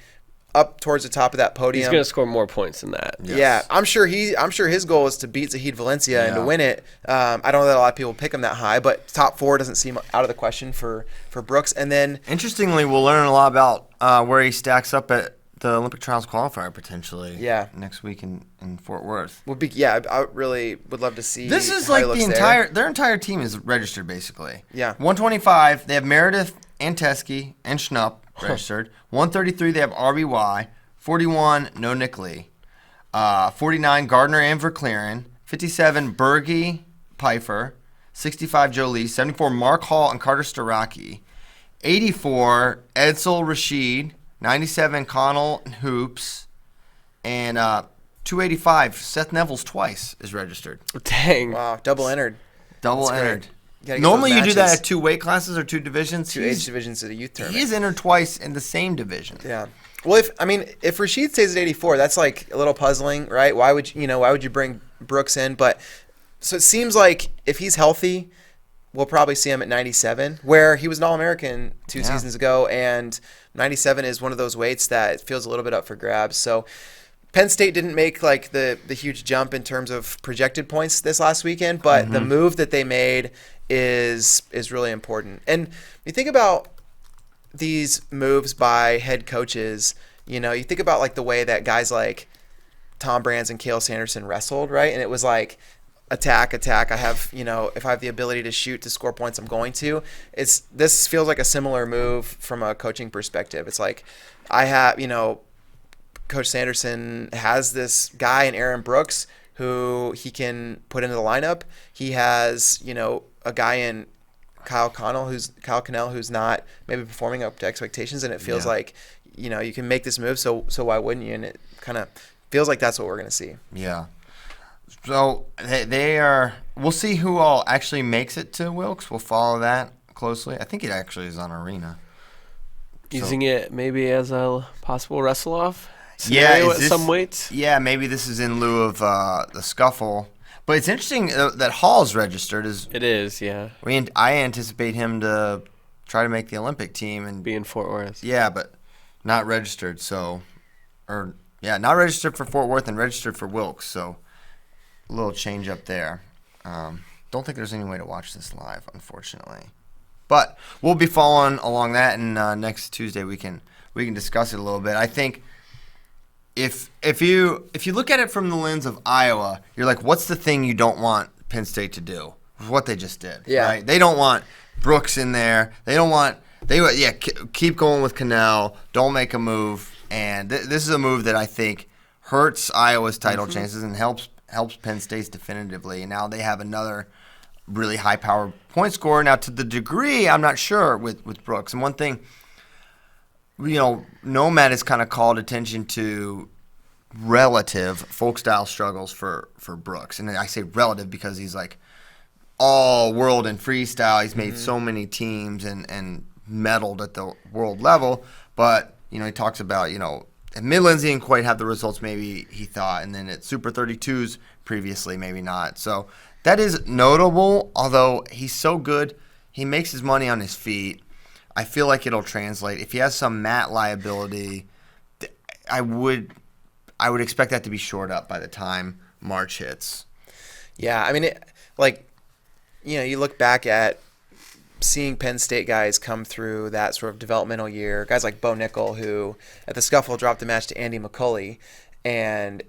up towards the top of that podium. He's going to score more points than that. Yes. Yeah, I'm sure his goal is to beat Zahid Valencia and to win it. I don't know that a lot of people pick him that high, but top 4 doesn't seem out of the question for Brooks. And then, interestingly, we'll learn a lot about where he stacks up at the Olympic Trials qualifier potentially. Next week in Fort Worth. I really would love to see. This is how like he looks their entire team is registered basically. Yeah. 125, they have Meredith and Teskey and Schnupp registered. 133, they have RBY. 41, no Nick Lee. 49, Gardner and Verclaren. 57, Berge, Pfeiffer. 65, Joe Lee. 74, Mark Hall and Carter Staraki. 84, Edsel Rashid. 97, Connell and Hoops. And 285, Seth Neville's twice is registered. Dang. Wow, double entered. Double entered. Normally you do that at 2 weight classes or 2 divisions. 2 age divisions at a youth tournament. He's entered twice in the same division. Yeah. Well, if Rashid stays at 84, that's like a little puzzling, right? Why would you bring Brooks in? But so it seems like if he's healthy, we'll probably see him at 97, where he was an All-American 2 seasons ago, and 97 is one of those weights that it feels a little bit up for grabs. So Penn State didn't make like the huge jump in terms of projected points this last weekend, but the move that they made is really important. And you think about these moves by head coaches, you think about like the way that guys like Tom Brands and Cale Sanderson wrestled, right? And it was like attack. I have, if I have the ability to shoot, to score points, I'm going to. This feels like a similar move from a coaching perspective. It's like I have, Coach Sanderson has this guy in Aaron Brooks who he can put into the lineup. He has, a guy in Kyle Connell who's not maybe performing up to expectations, and it feels like, you can make this move, so why wouldn't you? And it kind of feels like that's what we're going to see. Yeah. So they are. We'll see who all actually makes it to Wilkes. We'll follow that closely. I think it actually is on Arena. Using it maybe as a possible wrestle-off scenario at some weights? Yeah, maybe this is in lieu of the scuffle. But it's interesting that Hall's registered. It is, yeah. I anticipate him to try to make the Olympic team and be in Fort Worth. Yeah, but not registered. Not registered for Fort Worth and registered for Wilkes. So a little change up there. Don't think there's any way to watch this live, unfortunately. But we'll be following along that, and next Tuesday we can discuss it a little bit. I think if you look at it from the lens of Iowa, you're like, what's the thing you don't want Penn State to do? What they just did. Yeah. Right? They don't want Brooks in there. Keep going with Cannell. Don't make a move. And this is a move that I think hurts Iowa's title chances and helps Penn State's definitively. And now they have another really high-powered point scorer. Now, to the degree, I'm not sure with Brooks. And one thing, Nomad has kind of called attention to relative folk-style struggles for Brooks. And I say relative because he's like all world and freestyle. He's made so many teams and medaled at the world level. But, he talks about, at Midlands he didn't quite have the results maybe he thought. And then at Super 32s previously, maybe not. So that is notable, although he's so good. He makes his money on his feet. I feel like it'll translate. If he has some mat liability, I would expect that to be shored up by the time March hits. Yeah, I mean, you look back at seeing Penn State guys come through that sort of developmental year, guys like Bo Nickel, who at the Scuffle dropped the match to Andy McCulley and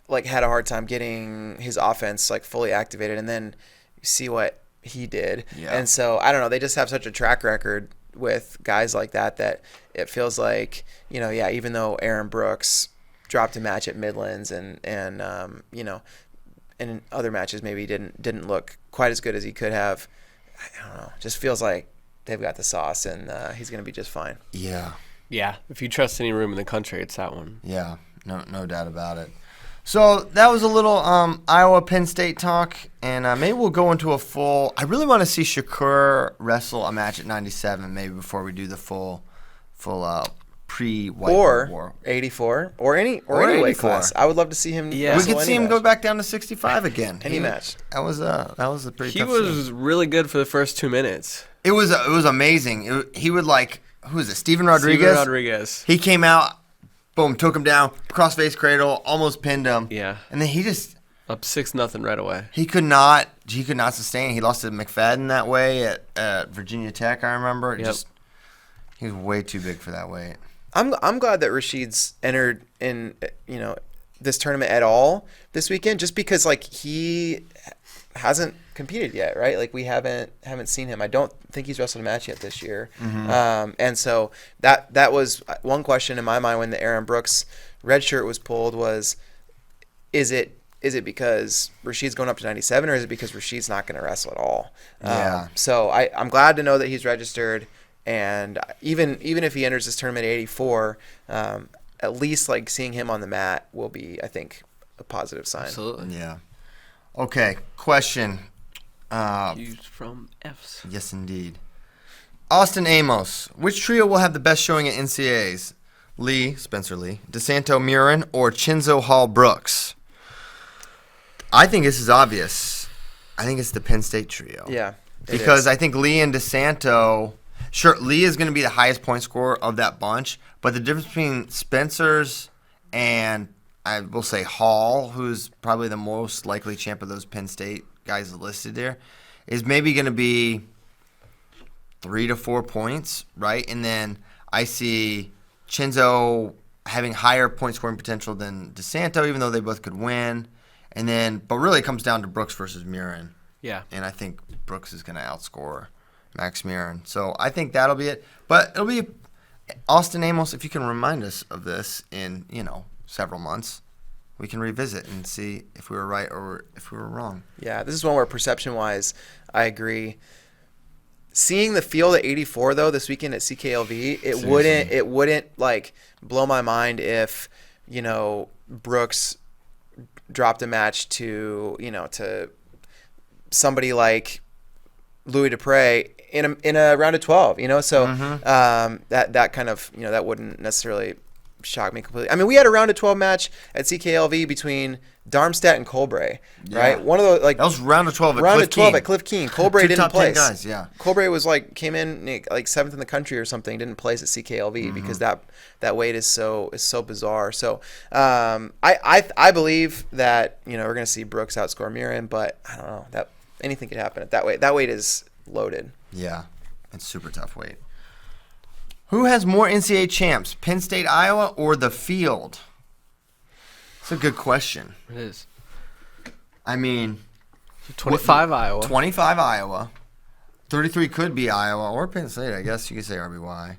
like had a hard time getting his offense like fully activated, and then you see what he did. Yeah. And so I don't know, they just have such a track record with guys like that it feels like, you know, yeah, even though Aaron Brooks dropped a match at Midlands and you know, and in other matches maybe didn't look quite as good as he could have, I don't know, just feels like they've got the sauce, and he's going to be just fine. Yeah. Yeah. If you trust any room in the country, it's that one. Yeah. No doubt about it. So that was a little Iowa-Penn State talk, and maybe we'll go into a full. I really want to see Shakur wrestle a match at 97, maybe before we do the full pre-White War. 84 or any weight 84. class. I would love to see him. Yeah. We wrestle could see any him match. go back down to 65 again. Any match. That was a pretty. He tough was scene. really good for the first 2 minutes. It was amazing. He would like, who is it? Steven Rodriguez. Steven Rodriguez. He came out, boom, took him down, cross-face cradle, almost pinned him. Yeah. And then he just Up 6-0 right away. he could not sustain. He lost to McFadden that way at Virginia Tech. I remember. Yep. He was way too big for that weight. I'm glad that Rashid's entered in, you know, this tournament at all this weekend, just because like he hasn't competed yet, right? Like we haven't seen him. I don't think he's wrestled a match yet this year. Mm-hmm. And so that was one question in my mind when the Aaron Brooks red shirt was pulled was, is it because Rashid's going up to 97, or is it because Rashid's not going to wrestle at all? Yeah. So I'm glad to know that he's registered. And even if he enters this tournament at 84, at least like seeing him on the mat will be, I think, a positive sign. Absolutely. Yeah. Okay. Question. Used from Fs. Yes, indeed. Austin Amos. Which trio will have the best showing at NCAAs? Spencer Lee, DeSanto Murin, or Chinzo Hall Brooks? I think this is obvious. I think it's the Penn State trio. Yeah. Because I think Lee and DeSanto, sure, Lee is going to be the highest point scorer of that bunch, but the difference between Spencer's and I will say Hall, who's probably the most likely champ of those Penn State guys listed there, is maybe going to be 3 to 4 points, right? And then I see Chinzo having higher point scoring potential than DeSanto, even though they both could win. And then, but really it comes down to Brooks versus Murin. Yeah. And I think Brooks is going to outscore Max Murin. So I think that'll be it. But it'll be Austin Amos, if you can remind us of this in, several months, we can revisit and see if we were right or if we were wrong. Yeah, this is one where perception-wise, I agree. Seeing the field at 84 though this weekend at CKLV, it wouldn't like blow my mind if, Brooks dropped a match to somebody like Louis Dupre in a round of 12, so that kind of, that wouldn't necessarily shock me completely. I mean, we had a round of 12 match at CKLV between Darmstadt and Colbray, right? One of those that was round of 12 at Cliff Keen. Colbray didn't place. Guys, yeah. Colbray was came in like 7th in the country or something, didn't place at CKLV because that weight is so bizarre. So I believe that we're going to see Brooks outscore Murin, but I don't know, that anything could happen at that weight. That weight is loaded. Yeah, it's super tough weight. Who has more NCAA champs, Penn State, Iowa, or the field? It's a good question. It is. I mean, 25 Iowa. 25 Iowa. 33 could be Iowa or Penn State, I guess you could say RBY.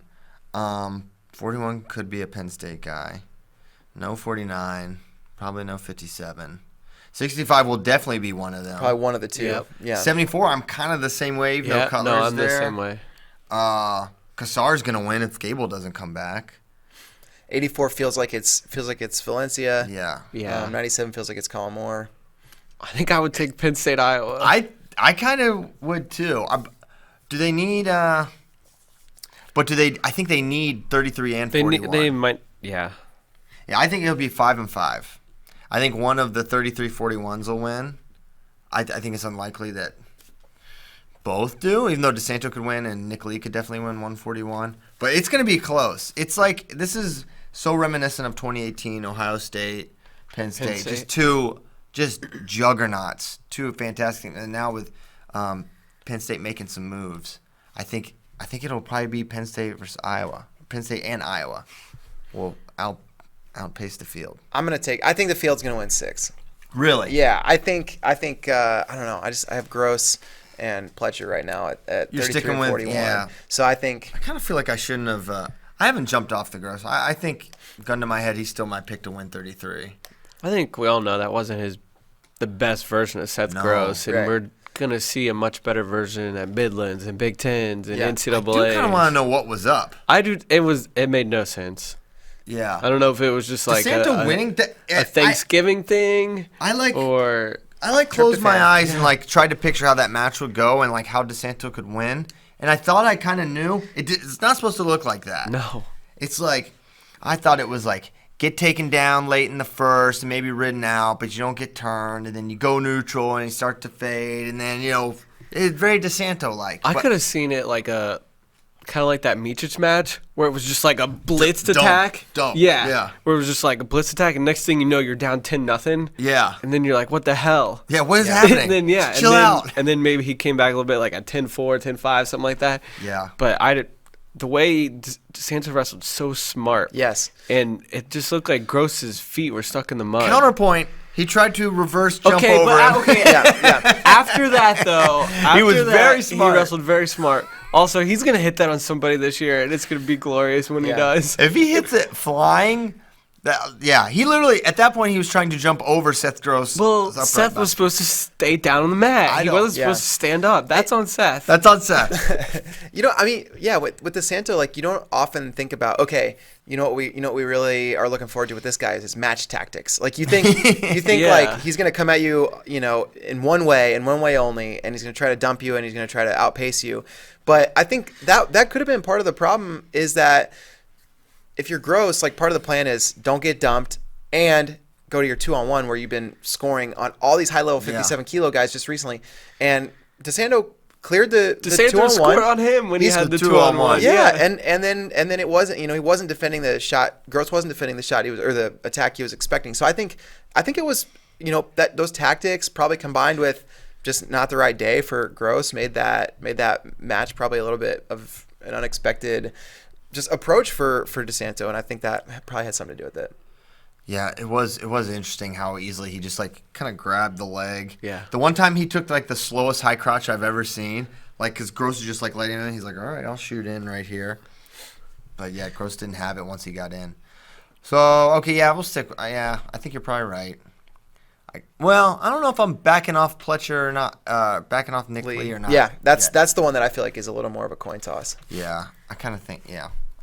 41 could be a Penn State guy. No 49. Probably no 57. 65 will definitely be one of them. Probably one of the two. Yep. Yeah. 74, I'm kind of the same way. No Cutler's no, I'm there. the same way. Kassar's gonna win if Gable doesn't come back. 84 feels like it's Valencia. Yeah. Yeah. 97 feels like it's Colin Moore. I think I would take Penn State, Iowa. I kind of would too. Do they need? But do they? I think they need 33 and 41. They might. Yeah. Yeah, I think it'll be 5 and 5. I think one of the 33-41s will win. I think it's unlikely that both do, even though DeSanto could win and Nick Lee could definitely win 141. But it's going to be close. It's like this is so reminiscent of 2018 Ohio State, Penn State. Just two juggernauts, two fantastic. And now with Penn State making some moves, I think it'll probably be Penn State versus Iowa. Penn State and Iowa will outpace the field. I think the field's going to win 6. Really? Yeah, I think I don't know. I have Gross and Pletcher right now at You're 33 sticking and with 41. yeah. So I think I kind of feel like I shouldn't have. I haven't jumped off the Gross. I think, gun to my head, he's still my pick to win 33. I think we all know that wasn't the best version of Seth No. Gross, and Right. we're gonna see a much better version at Midlands and Big Tens and Yeah. NCAA. I do kind of want to know what was up. I do. It made no sense. Yeah. I don't know if it was just like DeSanto winning. a Thanksgiving thing. I like Tryptophan. closed my eyes and like tried to picture how that match would go and like how DeSanto could win. And I thought I kind of knew. It's not supposed to look like that. No. It's like, I thought it was like, get taken down late in the first and maybe ridden out, but you don't get turned, and then you go neutral and you start to fade, and then, it's very DeSanto-like. I could have seen it like kind of like that Miocic match where it was just like a blitzed attack. Dump. Yeah. Yeah. Where it was just like a blitz attack, and next thing you know, you're down 10-0. Yeah. And then you're like, what the hell? Yeah, what is happening? And then, Chill out. And then maybe he came back a little bit like a 10-4, 10-5, something like that. Yeah. But the way DeSanto wrestled so smart. yes. And it just looked like Gross's feet were stuck in the mud. Counterpoint, he tried to reverse jump over but him. okay. Yeah. After that, though, He was very He smart. wrestled very smart. Also, he's gonna hit that on somebody this year, and it's gonna be glorious when he Yeah. does. If he hits it flying, he literally, at that point, he was trying to jump over Seth Gross. Well, Seth was supposed to stay down on the mat. He wasn't supposed to stand up. That's on Seth. That's on Seth. With DeSanto, like, you don't often think about, okay, you know what we really are looking forward to with this guy is his match tactics. Like, you think Yeah. like he's gonna come at you, in one way only, and he's gonna try to dump you and he's gonna try to outpace you. But I think that could have been part of the problem, is that if you're Gross, like, part of the plan is don't get dumped and go to your 2-on-1 where you've been scoring on all these high-level 57-kilo guys just recently. And DeSanto cleared the DeSanto 2-on-1. scored on him when he He's had the the 2-on-1. 2-on-1. Yeah, and then it wasn't, he wasn't defending the shot. Gross wasn't defending the shot or the attack he was expecting. So I think it was, that those tactics probably combined with just not the right day for Gross made that match probably a little bit of an unexpected just approach for DeSanto, and I think that probably had something to do with it. Yeah, it was interesting how easily he just like kind of grabbed the leg. Yeah. The one time he took like the slowest high crotch I've ever seen, like, because Gross was just like letting it in. He's like, all right, I'll shoot in right here. But yeah, Gross didn't have it once he got in. So okay, yeah, we'll stick. Yeah, I think you're probably right. I don't know if I'm backing off Pletcher or not. Backing off Nick Lee or not. Yeah, that's the one that I feel like is a little more of a coin toss. Yeah, I kind of think,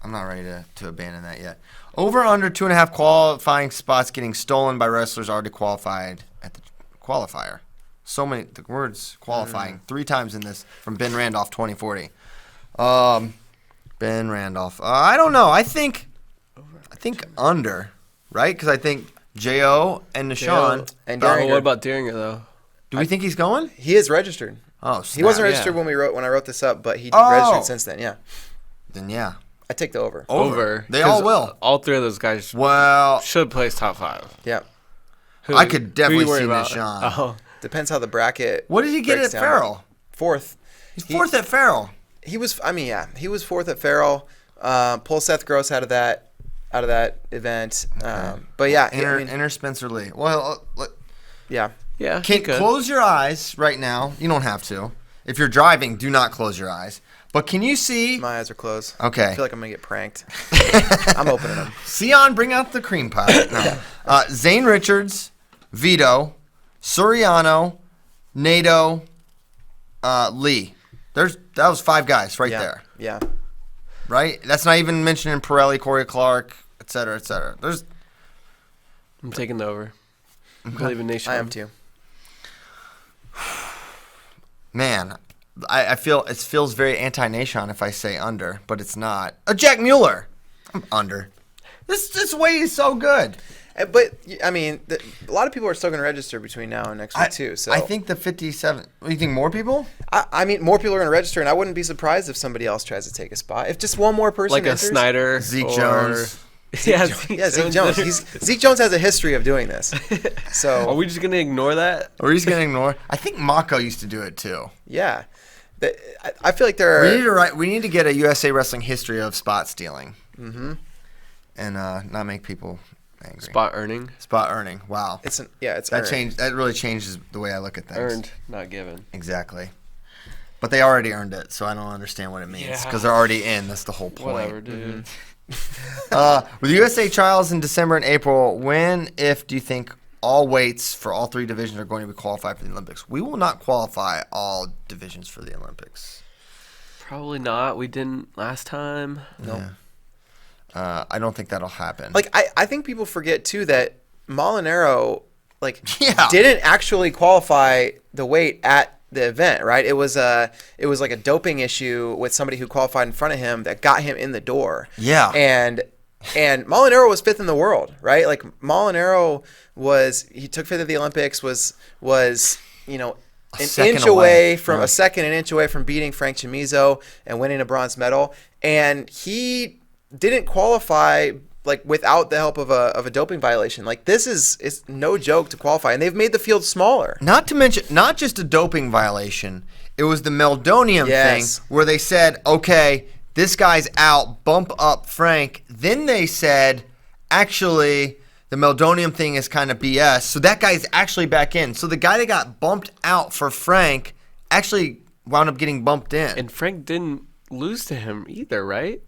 I'm not ready to abandon that yet. Over under 2.5 qualifying spots getting stolen by wrestlers already qualified at the qualifier. So many, the words qualifying 3 times in this from Ben Randolph 2040. Ben Randolph. I don't know. I think under, right? Because I think J.O. and Nishan. And Well, Daringer. what about Daringer, though? Do we think he's going? He is registered. Oh, He wasn't snap. registered when I wrote this up, but he Oh. registered since then. Yeah, Then yeah. I take the over. Over. They all 'Cause will. All 3 of those guys Well, should place top 5. Yeah, I could definitely Who you worried see about? Nishan. Oh. depends how the bracket. What did he get breaks at down. Farrell? 4th. He's 4th at Farrell. He was 4th at Farrell. Pull Seth Gross out of that event. But yeah, Enter Spencer Lee. Well, yeah. Yeah, he can could. close your eyes right now. You don't have to. If you're driving, do not close your eyes. But can you see? My eyes are closed. Okay. I feel like I'm gonna get pranked. I'm opening them. Sion, bring out the cream pie. No. Zane Richards, Vito, Soriano, Nato, Lee. That was 5 guys right there. Yeah. Right? That's not even mentioning Pirelli, Corey Clark, et cetera, et cetera. I'm taking the over. I believe in Nation. I am too. Man, I feel it feels very anti-Nation if I say under, but it's not. Jack Mueller, I'm under. This way is so good. But I mean, a lot of people are still going to register between now and next week too. So I think the 57. You think more people? I mean, more people are going to register, and I wouldn't be surprised if somebody else tries to take a spot. If just one more person Like a enters, Snyder. Zeke or- Jones. Yeah, Zeke Jones. Zeke Jones has a history of doing this. Are So we just gonna ignore that? Or he's gonna ignore. I think Mako used to do it too. yeah, I feel like there are. We need to get a USA Wrestling history of spot stealing. Mm-hmm. And not make people angry. Spot earning. Wow. It's earned. That really changes the way I look at things. Earned, not given. Exactly. But they already earned it, so I don't understand what it means because they're already in. That's the whole point. Whatever, dude. With USA trials in December and April, when, if, do you think all weights for all 3 divisions are going to be qualified for the Olympics? We will not qualify all divisions for the Olympics. Probably not. We didn't last time. No. Nope. I don't think that'll happen. Like I think people forget too that Molinaro didn't actually qualify the weight at the event, right? It was like a doping issue with somebody who qualified in front of him that got him in the door. Yeah. And Molinaro was 5th in the world, right? Like Molinaro he took 5th at the Olympics, was an inch away from an inch away from beating Frank Chamizo and winning a bronze medal, and he didn't qualify without the help of a doping violation. Like this is no joke to qualify, and they've made the field smaller. Not to mention, not just a doping violation. It was the meldonium thing where they said, okay, this guy's out, bump up Frank. Then they said, actually, the meldonium thing is kind of BS. So that guy's actually back in. So the guy that got bumped out for Frank actually wound up getting bumped in. And Frank didn't lose to him either, right?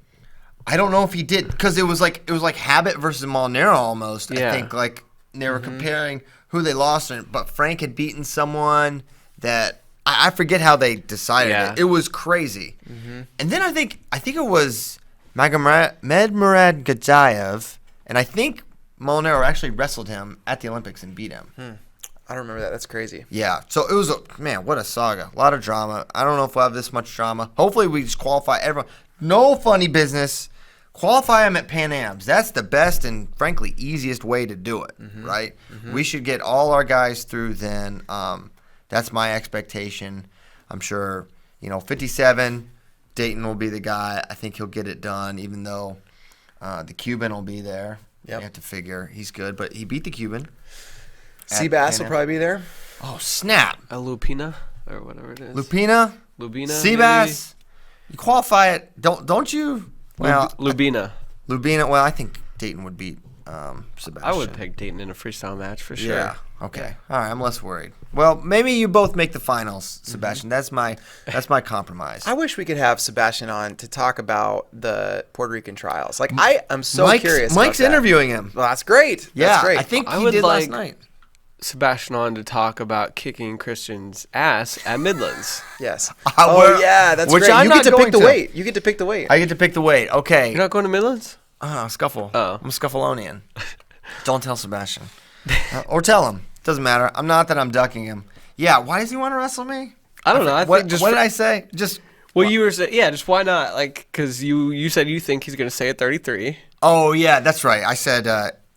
I don't know if he did, because it was like Habit versus Molinaro almost. Yeah. I think they were comparing who they lost, but Frank had beaten someone that I forget how they decided it. It was crazy. Mm-hmm. And then I think it was Medmurad Gadjayev, and I think Molinaro actually wrestled him at the Olympics and beat him. I don't remember that. That's crazy. Yeah. So it was what a saga. A lot of drama. I don't know if we'll have this much drama. Hopefully we just qualify everyone. No funny business. Qualify them at Pan Ams. That's the best and, frankly, easiest way to do it, right? Mm-hmm. We should get all our guys through then. That's my expectation. I'm sure, 57, Dayton will be the guy. I think he'll get it done, even though the Cuban will be there. Yep. You have to figure he's good, but he beat the Cuban. Seabass will probably be there. Oh, snap. A Lupina or whatever it is. Lubina, Seabass. You qualify it. Don't you? Well, Lubina. Well, I think Dayton would beat Sebastian. I would pick Dayton in a freestyle match for sure. Yeah. Okay. All right. I'm less worried. Well, maybe you both make the finals, Sebastian. That's my compromise. I wish we could have Sebastian on to talk about the Puerto Rican trials. I am so curious. Mike's interviewing him. Well, that's great. Yeah, that's great. I think he did last night. Sebastian on to talk about kicking Christian's ass at Midlands. Yes. That's which great. I'm you get to pick the to. weight. You get to pick the weight. I get to pick the weight. Okay. You're not going to Midlands? Scuffle. Oh. I'm a Scuffleonian. Don't tell Sebastian. Or tell him. Doesn't matter. I'm not that I'm ducking him. Yeah, why does he want to wrestle me? I don't know. What did I say? You were saying, just why not? Because you said you think he's going to stay at 33. Oh, yeah, that's right. I said.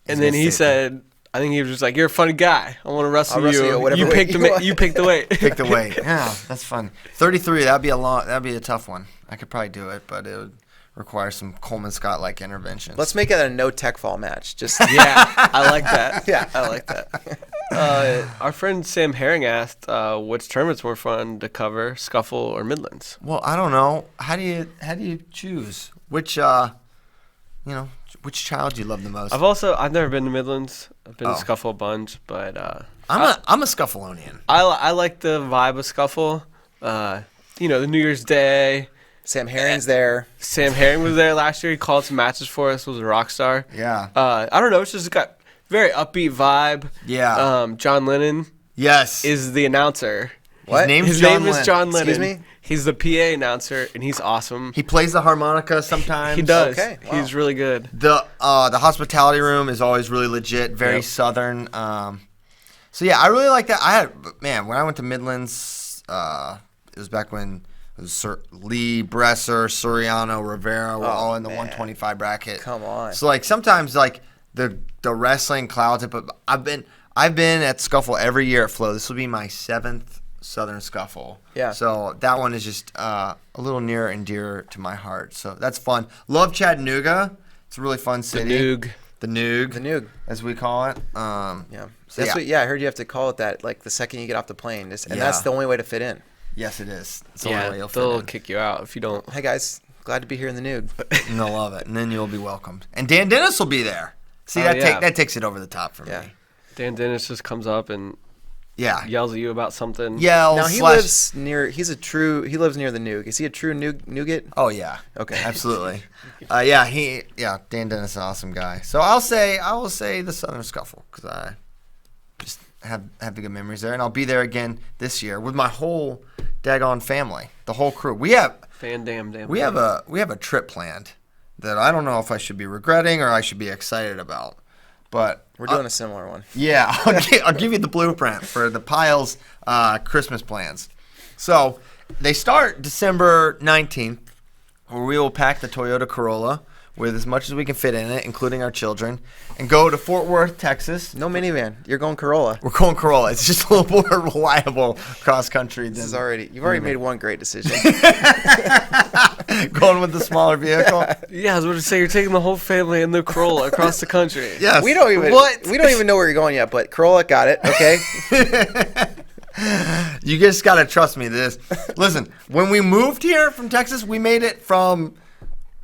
And then he said, I think he was just like, "You're a funny guy. I want to wrestle you. You pick the weight. Pick the weight. Yeah, that's fun. 33. That'd be a tough one. I could probably do it, but it would require some Coleman Scott like interventions. Let's make it a no tech fall match. Just I like that. Yeah, I like that. Our friend Sam Herring asked, which tournaments were fun to cover, Scuffle or Midlands? Well, I don't know. How do you choose which which child do you love the most? I've never been to Midlands. I've been to Scuffle a bunch, but I'm a Scuffleonian. I like the vibe of Scuffle. The New Year's Day. Sam Herring's there. Sam Herring was there last year. He called some matches for us. Was a rock star. Yeah. I don't know. It's just got very upbeat vibe. Yeah. John Lennon. Yes. Is the announcer. What? His name is John Lennon. Excuse me? He's the PA announcer, and he's awesome. He plays the harmonica sometimes. He does. Okay. Wow. He's really good. The hospitality room is always really legit, very southern. So yeah, I really like that. When I went to Midlands, it was back when it was Lee, Bresser, Soriano, Rivera were all in the 125 bracket. Come on. So sometimes the wrestling clouds it, but I've been at Scuffle every year at Flow. This will be my 7th Southern Scuffle. Yeah. So that one is just a little nearer and dearer to my heart. So that's fun. Love Chattanooga. It's a really fun city. The Noog, as we call it. Yeah. So I heard you have to call it that the second you get off the plane. That's the only way to fit in. Yes, it is. It's the only way you'll fit they'll in. kick you out if you don't. Hey guys, glad to be here in the nude. And they'll love it, and then you'll be welcomed. And Dan Dennis will be there. See, Oh, that takes it over the top for Yeah. me. Dan Dennis just comes up and Yeah. yells at you about something. Yells. Now he lives near. He lives near the nuke. Is he a true nougat? Oh yeah. Okay. Absolutely. Dan Dennis is an awesome guy. So I will say the Southern Scuffle because I just have the good memories there, and I'll be there again this year with my whole daggone family, the whole crew. We have a trip planned that I don't know if I should be regretting or I should be excited about, but We're doing a similar one. yeah, I'll give you the blueprint for the Piles Christmas plans. So they start December 19th, where we will pack the Toyota Corolla with as much as we can fit in it, including our children, and go to Fort Worth, Texas. No minivan. You're going Corolla. We're going Corolla. It's just a little more reliable cross country. You've already made one great decision. Going with the smaller vehicle. Yeah, I was about to say you're taking the whole family in the Corolla across the country. Yes. We don't even know where you're going yet, but Corolla got it. Okay. You just gotta trust me. Listen, when we moved here from Texas, we made it from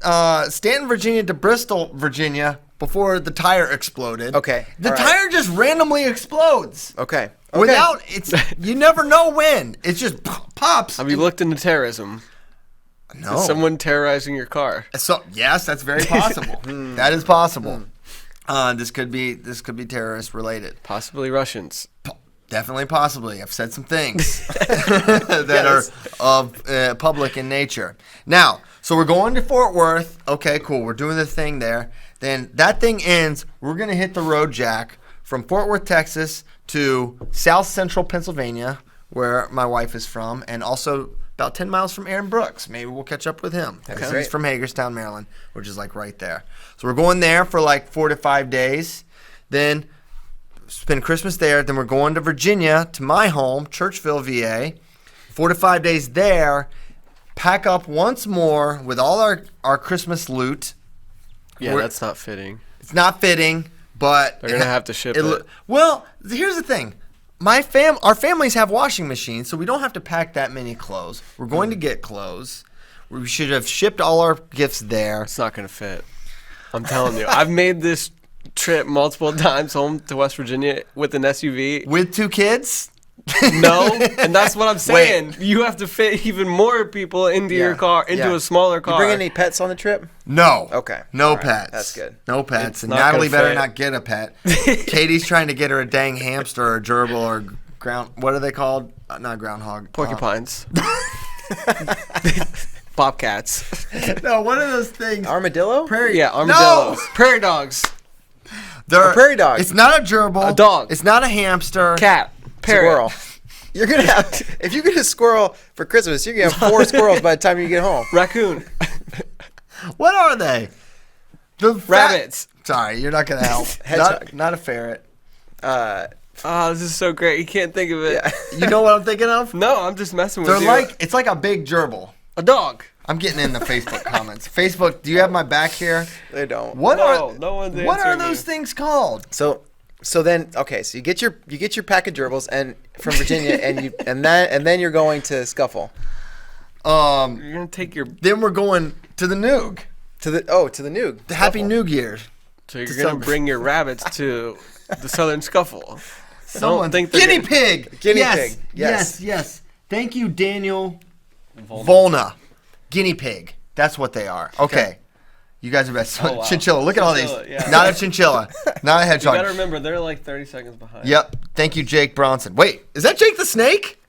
Stanton, Virginia to Bristol, Virginia before the tire exploded. Okay. The All right. tire just randomly explodes. Okay. You never know when. It just pops. Have you looked into terrorism? No. Is someone terrorizing your car? So yes, that's very possible. That is possible. This could be terrorist related. Possibly Russians. Definitely, possibly. I've said some things that are of public in nature. Now, so we're going to Fort Worth. Okay, cool. We're doing the thing there. Then that thing ends. We're going to hit the road, Jack, from Fort Worth, Texas to South Central Pennsylvania, where my wife is from, and also about 10 miles from Aaron Brooks. Maybe we'll catch up with him. Okay. He's from Hagerstown, Maryland, which is like right there. So we're going there for like 4 to 5 days. Then spend Christmas there. Then we're going to Virginia, to my home, Churchville, VA. 4 to 5 days there. Pack up once more with all our Christmas loot. Yeah, that's not fitting. It's not fitting, but They're going to have to ship it. Well, here's the thing. Our families have washing machines, so we don't have to pack that many clothes. We're going to get clothes. We should have shipped all our gifts there. It's not going to fit. I'm telling you. I've made this trip multiple times home to West Virginia with an SUV. With 2 kids? No, and that's what I'm saying. You have to fit even more people into your car, into a smaller car. You bring any pets on the trip? No. Okay. No All right. pets. That's good. No pets. It's And not Natalie gonna better fit. not get a pet. Katie's trying to get her a dang hamster or a gerbil or ground. What are they called? Not groundhog. Porcupines. Bobcats. No, what are those things? Armadillo? Prairie. Yeah, armadillos. No! Prairie dogs. They're A prairie dog. It's not a gerbil. A dog. It's not a hamster. Cat. Parrot. Squirrel. You're gonna have if you get a squirrel for Christmas, you're gonna have 4 squirrels by the time you get home. Raccoon. What are they? The Rabbits. Sorry, you're not gonna help. Hedgehog. Not a ferret. Oh, this is so great. You can't think of it. Yeah. You know what I'm thinking of? No, I'm just messing with you. It's like a big gerbil. a dog. I'm getting in the Facebook comments. Facebook, do you have my back here? They don't. What No one's What are answering those you. things called? So then so you get your pack of gerbils and from Virginia and then you're going to Scuffle. You're gonna take your. Then we're going to the Noog. To the Noog. The Happy Scuffle. Noog year. So you're to gonna celebrate. bring your rabbits to the Southern Scuffle. Someone think they're guinea gonna- pig. Guinea yes. pig. Yes. Yes. Thank you, Daniel. Volna. Guinea pig. That's what they are. Okay. You guys are best. Oh, wow. Chinchilla. Look at all these. Chinchilla, yeah. Not a chinchilla. Not a You hedgehog. gotta remember, they're like 30 seconds behind. Yep. Thank you, Jake Bronson. Wait, is that Jake the Snake?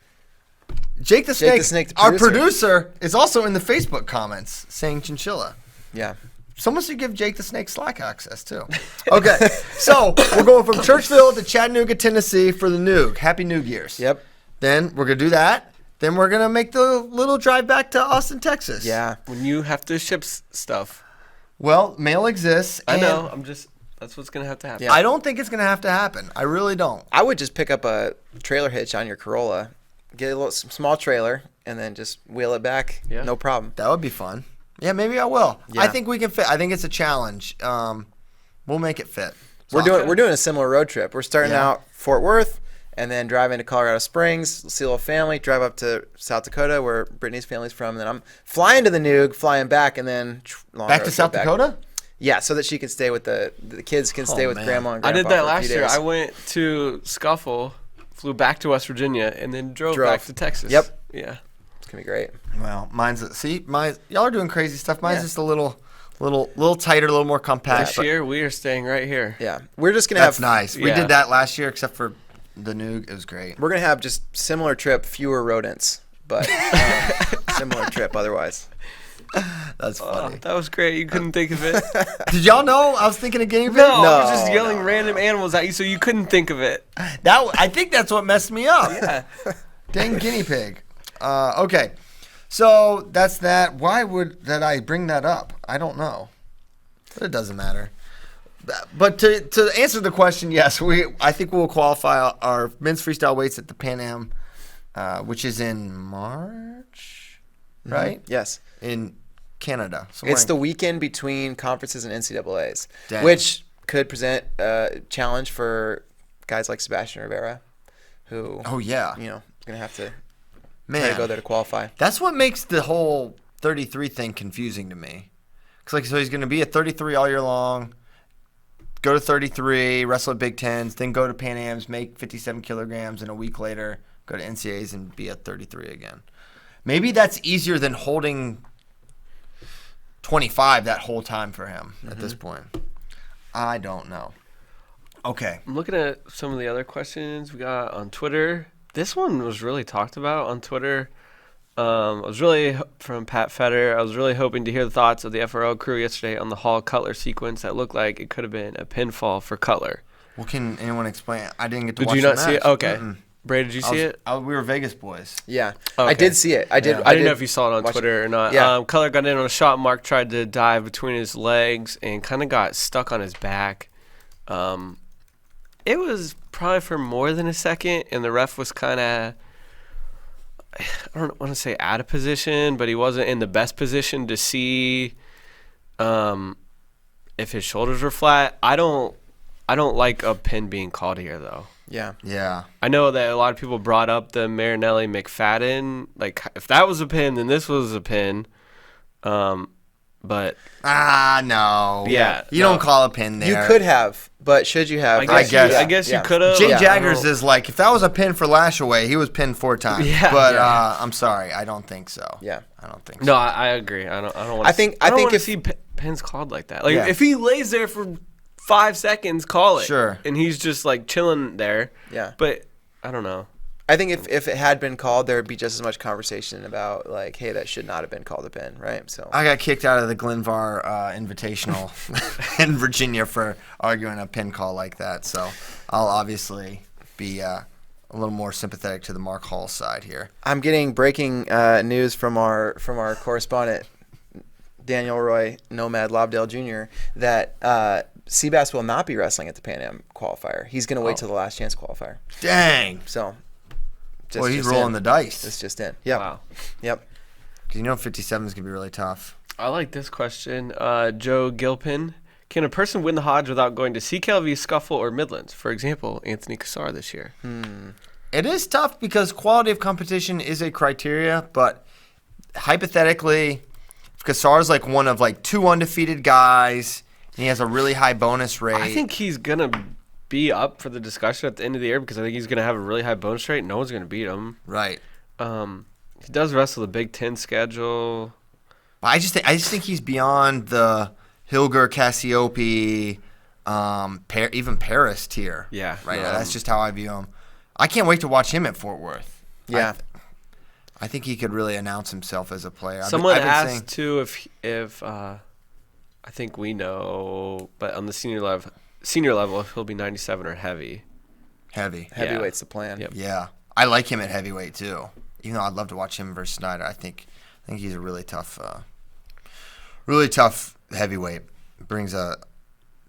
Jake the Snake. the Our producer. producer is also in the Facebook comments saying chinchilla. Yeah. Someone should give Jake the Snake Slack access too. Okay, so we're going from Churchville to Chattanooga, Tennessee for the Noog. Happy Noog Years. Yep. Then we're gonna do that. Then we're gonna make the little drive back to Austin, Texas. Yeah. When you have to ship stuff. Well, mail exists. I and know. That's what's gonna have to happen. Yeah. I don't think it's gonna have to happen. I really don't. I would just pick up a trailer hitch on your Corolla, get a little small trailer, and then just wheel it back. Yeah. No problem. That would be fun. Yeah, maybe I will. Yeah. I think we can fit. I think it's a challenge. We'll make it fit. We're doing a similar road trip. We're starting Yeah. out Fort Worth, and then drive into Colorado Springs, see a little family, drive up to South Dakota where Brittany's family's from, and then I'm flying to the Noog, flying back, and then back to South Dakota. Yeah, so that she can stay with the kids can stay with grandma and grandpa. I did that for a last few year. days. I went to Scuffle, flew back to West Virginia, and then drove back to Texas. Yep. Yeah. It's gonna be great. Well, y'all are doing crazy stuff. Mine's just a little tighter, a little more compact. This year we are staying right here. Yeah, we're just gonna That's have. nice. We did that last year, except for the Noog. It was great. We're gonna have just similar trip, fewer rodents, but similar trip otherwise. That's funny. That was great. You couldn't think of it. Did y'all know I was thinking of guinea pig? No, I was just yelling random animals at you, so you couldn't think of it. I think that's what messed me up. Yeah. Dang guinea pig. Okay, so that's that. Why would I bring that up? I don't know. But it doesn't matter. But to answer the question, yes, I think we'll qualify our men's freestyle weights at the Pan Am, which is in March, right? Yes. In Canada. It's the weekend between conferences and NCAAs, Dang. which could present a challenge for guys like Sebastian Rivera, who Oh yeah. is gonna have to Man, try to go there to qualify. that's what makes the whole 33 thing confusing to me. Cause so he's gonna be at 33 all year long. Go to 33, wrestle at Big Tens, then go to Pan Am's, make 57 kilograms, and a week later go to NCAAs and be at 33 again. Maybe that's easier than holding 25 that whole time for him at this point. I don't know. Okay. I'm looking at some of the other questions we got on Twitter. This one was really talked about on Twitter. From Pat Fetter. I was really hoping to hear the thoughts of the FRL crew yesterday on the Hall Cutler sequence that looked like it could have been a pinfall for Cutler. Well, can anyone explain? I didn't get to Did watch you the not see it? match. Okay. Mm-mm. Bray, did you see it? We were Vegas boys. Yeah, Okay. I did see it. I did. I didn't know if you saw it on watch Twitter or not. Yeah. Cutler got in on a shot. Mark tried to dive between his legs and kind of got stuck on his back. It was probably for more than a second, and the ref was kind of, I don't want to say out of position, but he wasn't in the best position to see if his shoulders were flat. I don't like a pin being called here, though. Yeah. Yeah. I know that a lot of people brought up the Marinelli McFadden. Like, if that was a pin, then this was a pin. But no. Yeah, You don't call a pin there. You could have, but should you have? I guess. guess Yeah. you could have. Jake Yeah. Jaggers is like, if that was a pin for Lashaway, he was pinned 4 times. Yeah. But Yeah. I'm sorry, I don't think so. Yeah. I don't think No, so. I agree. I don't want. I think want to if- see pins called like that. Like, Yeah. if he lays there for 5 seconds, call it. Sure. And he's just like chilling there. Yeah. But I don't know. I think if it had been called, there would be just as much conversation about like, hey, that should not have been called a pin, right? So I got kicked out of the Glenvar Invitational in Virginia for arguing a pin call like that. So I'll obviously be a little more sympathetic to the Mark Hall side here. I'm getting breaking news from our correspondent Daniel Roy Nomad Lobdell Jr. that Seabass will not be wrestling at the Pan Am qualifier. He's going to wait till the last chance qualifier. Dang. So, Boy, he's rolling the dice. It's just in. Yep. Wow. Yep. 'Cause 57 is going to be really tough. I like this question. Joe Gilpin. Can a person win the Hodge without going to CKLV, Scuffle, or Midlands? For example, Anthony Cassar this year. It is tough because quality of competition is a criteria, but hypothetically, Cassar's like one of like 2 undefeated guys, and he has a really high bonus rate. I think he's going to be up for the discussion at the end of the year because I think he's going to have a really high bonus rate. No one's going to beat him. Right. He does wrestle the Big Ten schedule. I just think he's beyond the Hilger, Cassiope, even Paris tier. Yeah. Right now. That's just how I view him. I can't wait to watch him at Fort Worth. Yeah. I think he could really announce himself as a player. Someone I've been asked saying, too if I think we know, but on the senior level, if he'll be 97 or heavy. heavy. Heavyweight's the plan. Yep. Yeah. I like him at heavyweight too. Even though I'd love to watch him versus Snyder. I think he's a really tough heavyweight. Brings a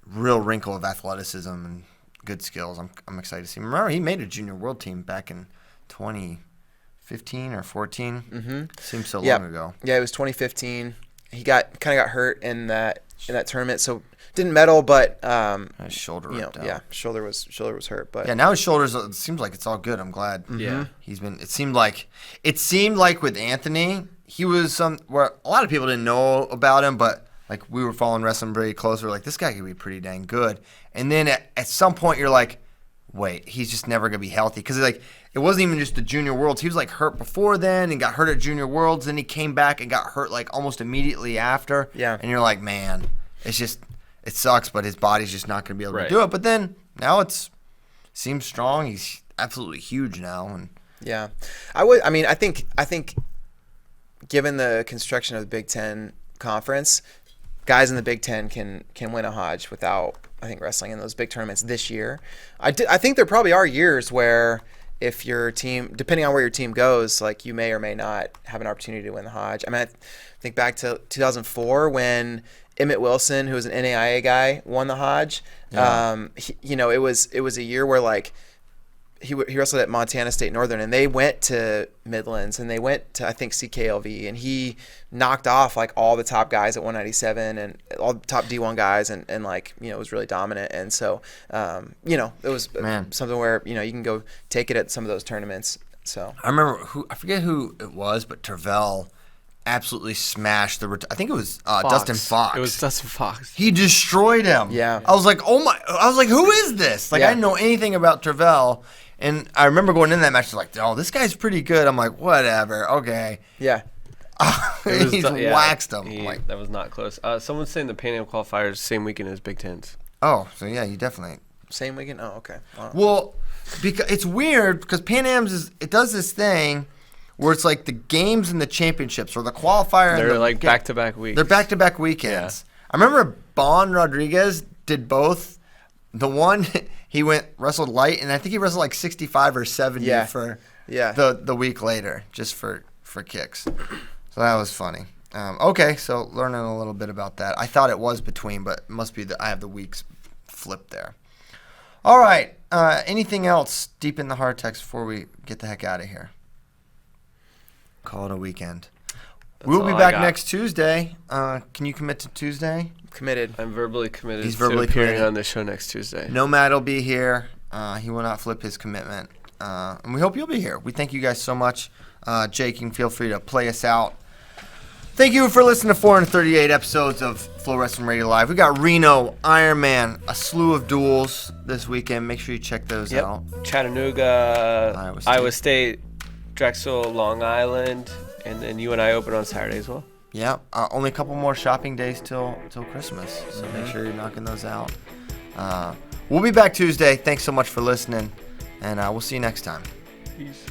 real wrinkle of athleticism and good skills. I'm excited to see him. Remember, he made a junior world team back in 2015 or 14. Mm-hmm. Seems so long ago. Yeah, it was 2015. He kind of got hurt in that in that tournament. So didn't medal, but his shoulder ripped out. Yeah, shoulder was hurt. But yeah, now his shoulders. It seems like it's all good. I'm glad. Yeah, he's been. It seemed like with Anthony, he was where a lot of people didn't know about him, but like we were following wrestling very close. We're like, this guy could be pretty dang good. And then at some point, you're like, wait, he's just never gonna be healthy because like it wasn't even just the Junior Worlds. He was like hurt before then and got hurt at Junior Worlds. Then he came back and got hurt like almost immediately after. Yeah, and you're like, man, it's just. It sucks, but his body's just not going to be able to do it. But then now seems strong. He's absolutely huge now, and yeah, I think, given the construction of the Big Ten conference, guys in the Big Ten can win a Hodge without wrestling in those big tournaments this year. I think there probably are years where if your team, depending on where your team goes, like you may or may not have an opportunity to win the Hodge. I mean, I think back to 2004 when Emmett Wilson, who was an NAIA guy, won the Hodge. Yeah. It was a year where like he wrestled at Montana State Northern, and they went to Midlands, and they went to I think CKLV, and he knocked off like all the top guys at 197 and all the top D1 guys, and like was really dominant. And so it was something where you can go take it at some of those tournaments. So I remember I forget who it was, but Tervel absolutely smashed I think it was Dustin Fox. It was Dustin Fox. He destroyed him. Yeah. I was like, who is this? Like, I didn't know anything about Tervel. And I remember going in that match, like, oh, this guy's pretty good. I'm like, whatever. Okay. Yeah. He's waxed him. That was not close. Someone's saying the Pan Am qualifiers same weekend as Big Tens. Oh, so yeah, you definitely. Same weekend? Oh, okay. Wow. Well, because it's weird because Pan Am's it does this thing where it's like the games and the championships or the qualifier. They're like back-to-back weeks. They're back-to-back weekends. Yeah. I remember Bon Rodriguez did both. The one he wrestled light, and I think he wrestled like 65 or 70 for the week later, just for kicks. So that was funny. Okay, so learning a little bit about that. I thought it was between, but it must be that I have the weeks flipped there. All right. Anything else deep in the hard text before we get the heck out of here? Call it a weekend. We'll be back next Tuesday. Can you commit to Tuesday? Committed. I'm verbally committed. He's verbally appearing committed on the show next Tuesday. Nomad will be here. He will not flip his commitment. And we hope you'll be here. We thank you guys so much. Jake, you can feel free to play us out. Thank you for listening to 438 episodes of FloWrestling Radio Live. We got Reno, Ironman, a slew of duels this weekend. Make sure you check those out. Chattanooga, Iowa State, Drexel, Long Island, and then you and I open on Saturday as well. Yeah, only a couple more shopping days till Christmas, so make sure you're knocking those out. We'll be back Tuesday. Thanks so much for listening, and we'll see you next time. Peace.